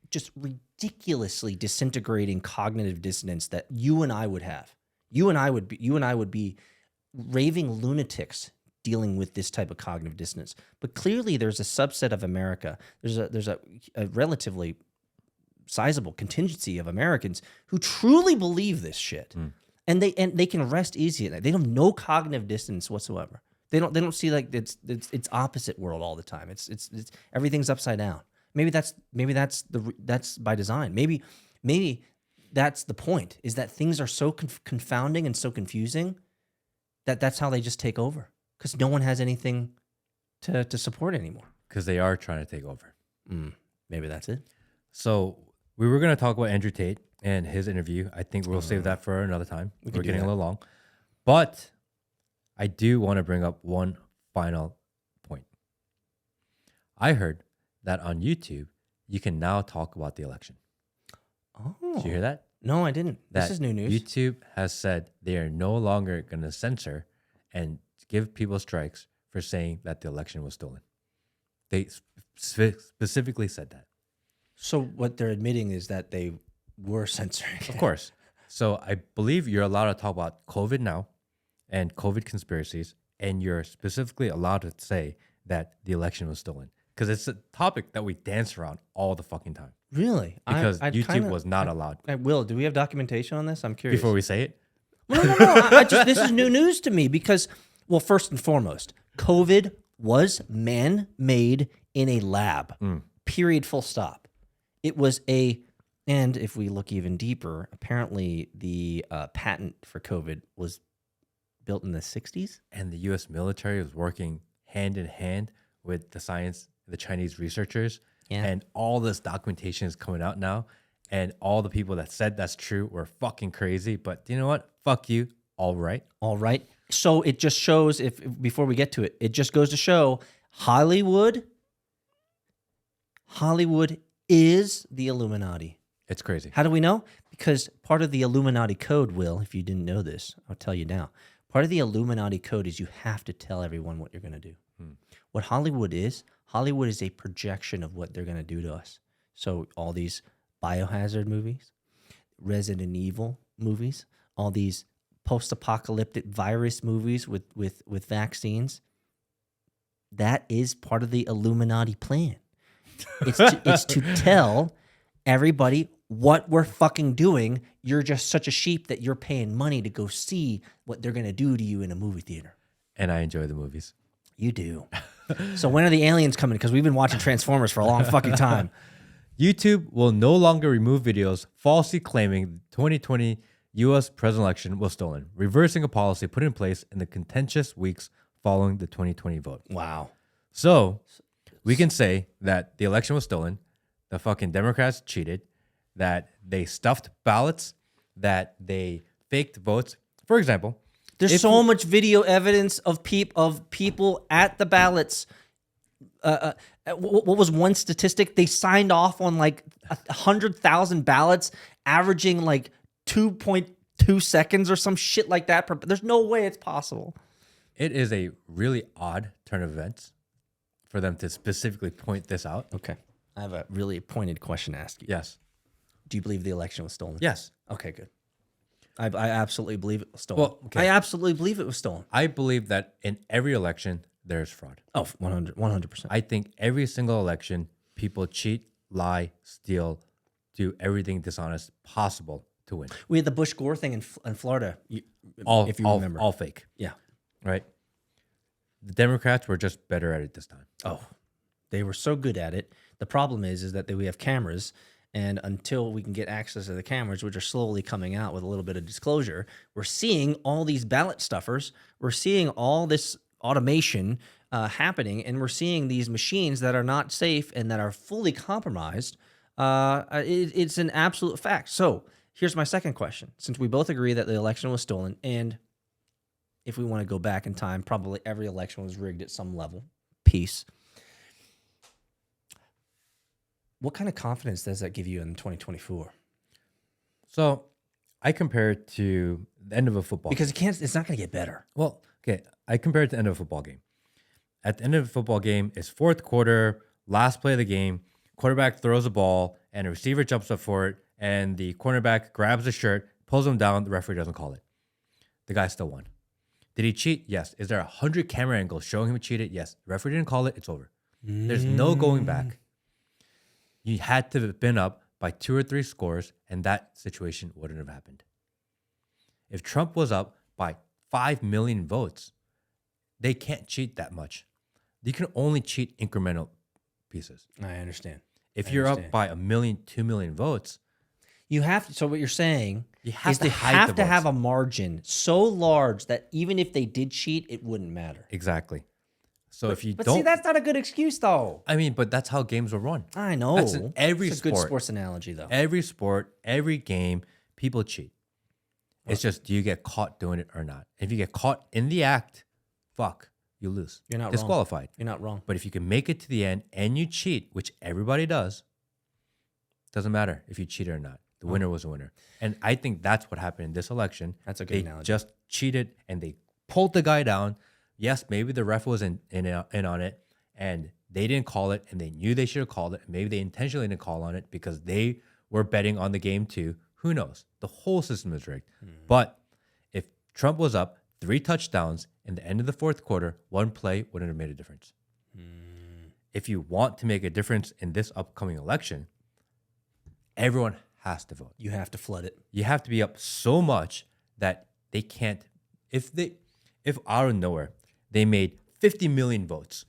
just ridiculously disintegrating cognitive dissonance that you and I would have. You and I would be raving lunatics dealing with this type of cognitive dissonance. But clearly there's a subset of America. There's a relatively sizable contingency of Americans who truly believe this shit. And they can rest easy at that. They have no cognitive dissonance whatsoever. They don't see like it's opposite world all the time. It's everything's upside down. Maybe that's by design. Maybe that's the point, is that things are so confounding and so confusing that's how they just take over, because no one has anything to support anymore. because they are trying to take over. Maybe that's it. So we were going to talk about Andrew Tate and his interview. I think we'll save that for another time. We're getting a little long. But I do want to bring up one final point. I heard that on YouTube, you can now talk about the election. Oh. Did you hear that? No, I didn't. This is new news. YouTube has said they are no longer going to censor and give people strikes for saying that the election was stolen. They specifically said that. So what they're admitting is that they were censoring. Of course. So I believe you're allowed to talk about COVID now and COVID conspiracies, and you're specifically allowed to say that the election was stolen, because it's a topic that we dance around all the fucking time. Really? Because YouTube was not allowed. Do we have documentation on this? I'm curious. Before we say it? No. This is new news to me because, well, first and foremost, COVID was man-made in a lab. Period. Full stop. It was and if we look even deeper, apparently the patent for COVID was built in the 60s. And the U.S. military was working hand in hand with the Chinese researchers. Yeah. And all this documentation is coming out now. And all the people that said that's true were fucking crazy. But you know what? Fuck you. All right. All right. So it just shows, before we get to it, it just goes to show Hollywood is the Illuminati. It's crazy. How do we know? Because part of the Illuminati code, Will, if you didn't know this, I'll tell you now. Part of the Illuminati code is you have to tell everyone what you're going to do. What Hollywood is a projection of what they're going to do to us. So all these biohazard movies, Resident Evil movies, all these post-apocalyptic virus movies with vaccines, that is part of the Illuminati plan. It's to tell everybody what we're fucking doing. You're just such a sheep that you're paying money to go see what they're going to do to you in a movie theater. And I enjoy the movies. You do. So when are the aliens coming? Because we've been watching Transformers for a long fucking time. YouTube will no longer remove videos falsely claiming the 2020 U.S. presidential election was stolen, reversing a policy put in place in the contentious weeks following the 2020 vote. Wow. So we can say that the election was stolen, the fucking Democrats cheated, that they stuffed ballots, that they faked votes. For example, there's so much video evidence of people at the ballots. What was one statistic? They signed off on like 100,000 ballots, averaging like 2.2 seconds or some shit like that. There's no way it's possible. It is a really odd turn of events for them to specifically point this out. Okay. I have a really pointed question to ask you. Yes. Do you believe the election was stolen? Yes. Okay, good. I absolutely believe it was stolen. Well, okay. I absolutely believe it was stolen. I believe that in every election, there's fraud. Oh, 100%. I think every single election, people cheat, lie, steal, do everything dishonest possible to win. We had the Bush Gore thing in Florida, if you remember. All fake. Yeah. Right? The Democrats were just better at it this time. Oh, they were so good at it. The problem is that we have cameras, And until we can get access to the cameras, which are slowly coming out with a little bit of disclosure, we're seeing all these ballot stuffers. We're seeing all this automation happening, and we're seeing these machines that are not safe and that are fully compromised. It's an absolute fact. So here's my second question. Since we both agree that the election was stolen, and if we want to go back in time, probably every election was rigged at some level. Peace. What kind of confidence does that give you in 2024? So I compare it to the end of a football Because it's not going to get better. Well, okay. I compare it to the end of a football game. At the end of a football game, it's fourth quarter, last play of the game. Quarterback throws a ball, and a receiver jumps up for it, and the cornerback grabs the shirt, pulls him down. The referee doesn't call it. The guy still won. Did he cheat? Yes. Is there 100 camera angles showing him cheated? Yes. The referee didn't call it. It's over. There's no going back. You had to have been up by 2 or 3 scores, and that situation wouldn't have happened. If Trump was up by 5 million votes, they can't cheat that much. You can only cheat incremental pieces. I understand. If you're up by 1 million, 2 million votes, you have to. So what you're saying is they have to have a margin so large that even if they did cheat, it wouldn't matter. Exactly. So if you But don't, see, that's not a good excuse, though. I mean, but that's how games were run. I know. That's in every It's a good sport. sports analogy, though. Every sport, every game, people cheat. It's just, do you get caught doing it or not? If you get caught in the act, fuck, you lose. You're not disqualified. You're not wrong. But if you can make it to the end and you cheat, which everybody does, doesn't matter if you cheated or not. The winner was a winner. And I think that's what happened in this election. That's a good They analogy. just cheated and they pulled the guy down. Yes, maybe the ref was in on it and they didn't call it and they knew they should have called it. Maybe they intentionally didn't call on it because they were betting on the game too. Who knows? The whole system is rigged. But if Trump was up 3 touchdowns in the end of the fourth quarter, 1 play wouldn't have made a difference. If you want to make a difference in this upcoming election, everyone has to vote. You have to flood it. You have to be up so much that they can't. If out of nowhere they made 50 million votes,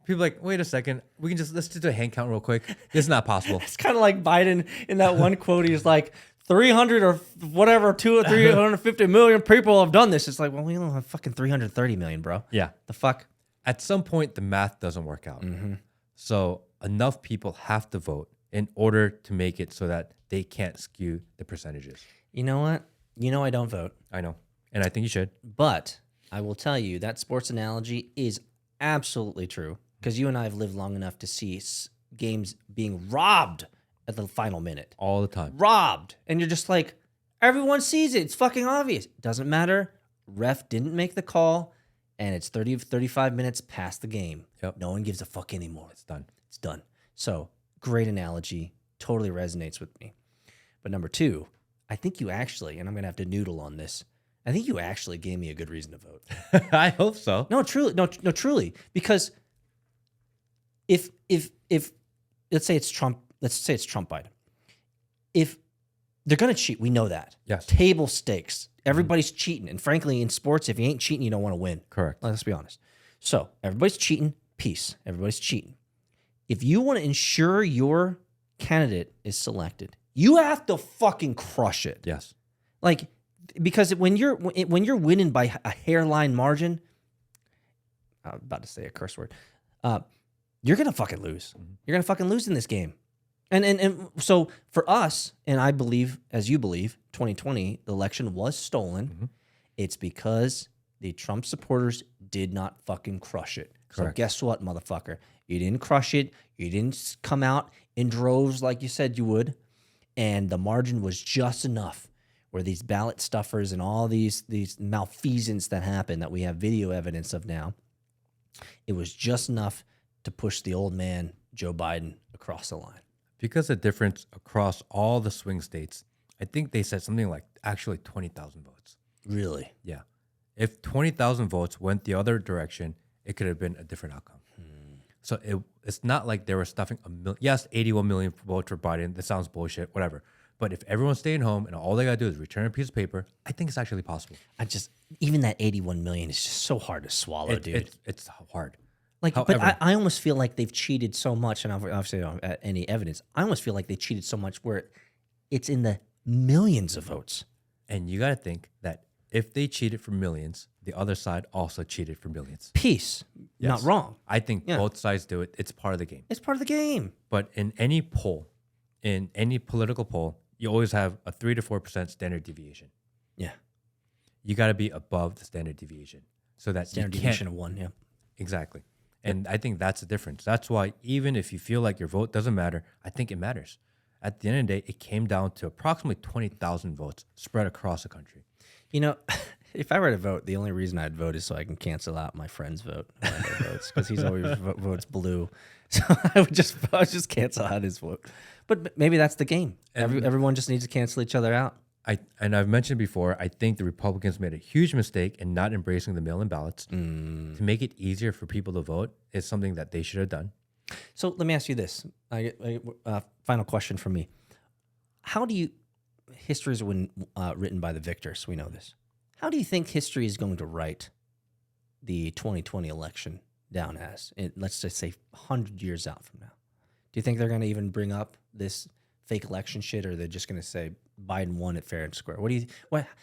people are like, wait a second, let's do a hand count real quick. It's not possible. It's kind of like Biden in that one quote. He's like, 300 or whatever, 200 or 350 million people have done this. It's like, well, we don't have fucking 330 million, bro. Yeah. The fuck? At some point, the math doesn't work out. So enough people have to vote in order to make it so that they can't skew the percentages. You know what? You know I don't vote. I know. And I think you should. But I will tell you that sports analogy is absolutely true because you and I have lived long enough to see games being robbed at the final minute. All the time. Robbed. And you're just like, everyone sees it. It's fucking obvious. Doesn't matter. Ref didn't make the call, and it's 30, 35 minutes past the game. Yep. No one gives a fuck anymore. It's done. It's done. So, great analogy. Totally resonates with me. But number 2, I think you actually, and I'm going to have to noodle on this, I think you actually gave me a good reason to vote. I hope so. No, truly. No, truly. Because if let's say it's Trump Biden. If they're going to cheat, we know that. Yes. Table stakes. Everybody's cheating. And frankly, in sports, if you ain't cheating, you don't want to win. Correct. Let's be honest. So everybody's cheating. Peace. Everybody's cheating. If you want to ensure your candidate is selected, you have to fucking crush it. Yes. Like, because when you're winning by a hairline margin, I'm about to say a curse word, you're gonna fucking lose. You're gonna fucking lose in this game. And so for us, and I believe, as you believe, 2020, the election was stolen. It's because the Trump supporters did not fucking crush it. Correct. So guess what, motherfucker? You didn't crush it. You didn't come out in droves like you said you would. And the margin was just enough where these ballot stuffers and all these malfeasance that happened that we have video evidence of now, it was just enough to push the old man, Joe Biden, across the line. Because the difference across all the swing states, I think they said something like actually 20,000 votes. Really? Yeah. If 20,000 votes went the other direction, it could have been a different outcome. So it's not like they were stuffing a million. Yes, 81 million votes for Biden. That sounds bullshit, whatever. But if everyone's staying home and all they got to do is return a piece of paper, I think it's actually possible. Even that 81 million is just so hard to swallow, dude. It's hard. Like, but However, I almost feel like they've cheated so much, and obviously I don't have any evidence. I almost feel like they cheated so much where it's in the millions of votes. and you got to think that if they cheated for millions, the other side also cheated for millions. Peace, not Yes. wrong. I think Yeah. both sides do it. It's part of the game. It's part of the game. But in any poll, in any political poll, you always have a 3 to 4% standard deviation. Yeah, You got to be above the standard deviation so that standard you deviation can't. of 1. Yeah, Exactly. And I think that's the difference. That's why even if you feel like your vote doesn't matter, I think it matters. At the end of the day, it came down to approximately 20,000 votes spread across the country. you know, if I were to vote, the only reason I'd vote is so I can cancel out my friend's vote because he's always votes blue. So I would just cancel out his vote. But maybe that's the game. Everyone just needs to cancel each other out. I've mentioned before, I think the Republicans made a huge mistake in not embracing the mail-in ballots. To make it easier for people to vote is something that they should have done. So let me ask you this. Final question from me. How do you, history is written by the victors. We know this. How do you think history is going to write the 2020 election down as, let's just say 100 years out from now? Do you think they're going to even bring up this fake election shit, or they're just going to say Biden won it fair and square?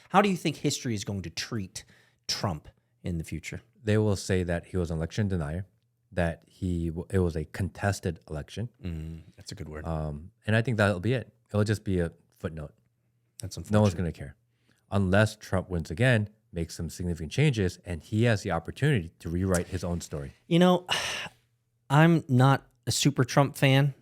How do you think history is going to treat Trump in the future? They will say that he was an election denier, that it was a contested election. That's a good word. And I think that'll be it. It'll just be a footnote. That's unfortunate. No one's going to care. Unless Trump wins again, makes some significant changes, and he has the opportunity to rewrite his own story. You know, I'm not a super Trump fan,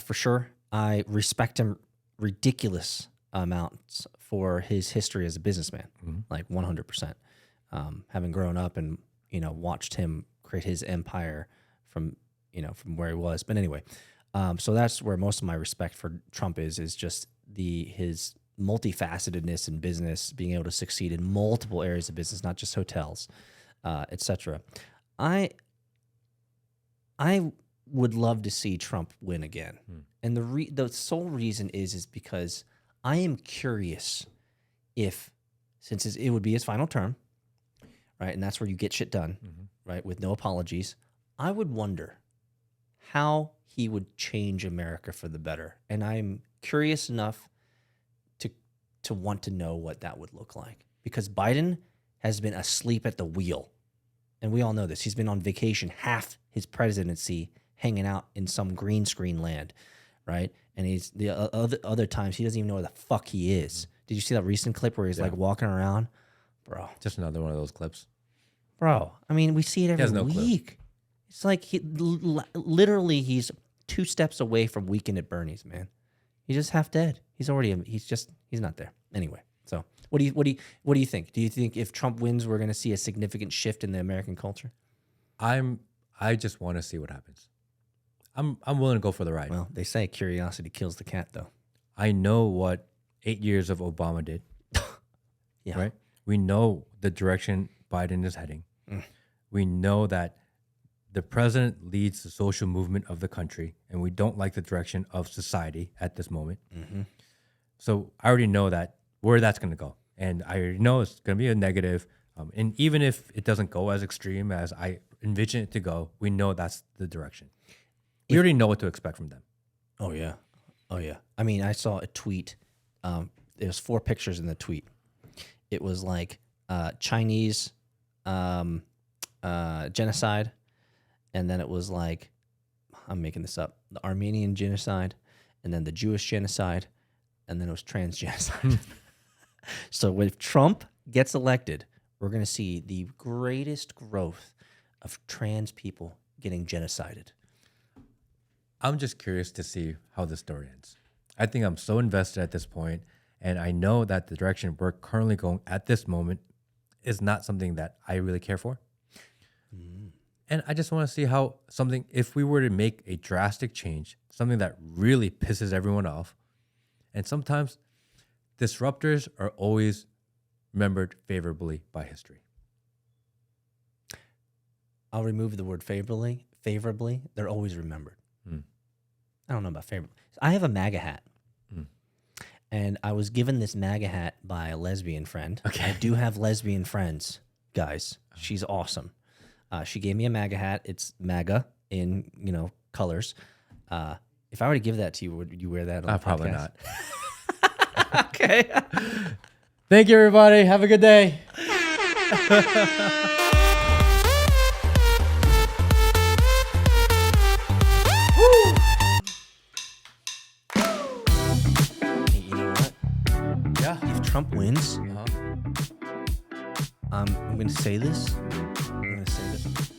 for sure. I respect him ridiculous amounts for his history as a businessman, like 100%. Having grown up and, watched him create his empire from where he was. But anyway, so that's where most of my respect for Trump is just his multifacetedness in business, being able to succeed in multiple areas of business, not just hotels, etc. I would love to see Trump win again. And the sole reason is because I am curious since it would be his final term, right? And that's where you get shit done, right? With no apologies. I would wonder how he would change America for the better. And I'm curious enough to want to know what that would look like, because Biden has been asleep at the wheel. And we all know this. He's been on vacation half his presidency, hanging out in some green screen land, right? And he's the other times he doesn't even know where the fuck he is. Did you see that recent clip where he's like walking around? Bro. Just another one of those clips. Bro, I mean, we see it every week. It's like literally he's 2 steps away from Weekend at Bernie's, man. He's just half dead. He's not there. Anyway, so what do you think? Do you think if Trump wins, we're going to see a significant shift in the American culture? I just want to see what happens. I'm willing to go for the ride. Well, they say curiosity kills the cat, though. I know what 8 years of Obama did. Yeah. Right? We know the direction Biden is heading. We know that the president leads the social movement of the country, and we don't like the direction of society at this moment. So I already know where that's going to go. And I already know it's going to be a negative. And even if it doesn't go as extreme as I envision it to go, we know that's the direction. We already know what to expect from them. Oh, yeah. Oh, yeah. I mean, I saw a tweet. There was 4 pictures in the tweet. It was like Chinese genocide. And then it was like, I'm making this up, the Armenian genocide. And then the Jewish genocide. And then it was trans genocide. So if Trump gets elected, we're going to see the greatest growth of trans people getting genocided. I'm just curious to see how the story ends. I think I'm so invested at this point, and I know that the direction we're currently going at this moment is not something that I really care for. And I just want to see how if we were to make a drastic change, something that really pisses everyone off, and sometimes disruptors are always remembered favorably by history. I'll remove the word favorably. They're always remembered. I don't know about favorably. I have a MAGA hat. And I was given this MAGA hat by a lesbian friend. Okay. I do have lesbian friends, guys. She's awesome. She gave me a MAGA hat. It's MAGA in colors. If I were to give that to you, would you wear that on the Probably podcast? not. Okay. Thank you, everybody. Have a good day. Hey, you know what? Yeah. If Trump wins, Uh-huh. I'm going to say this. I'm going to say this.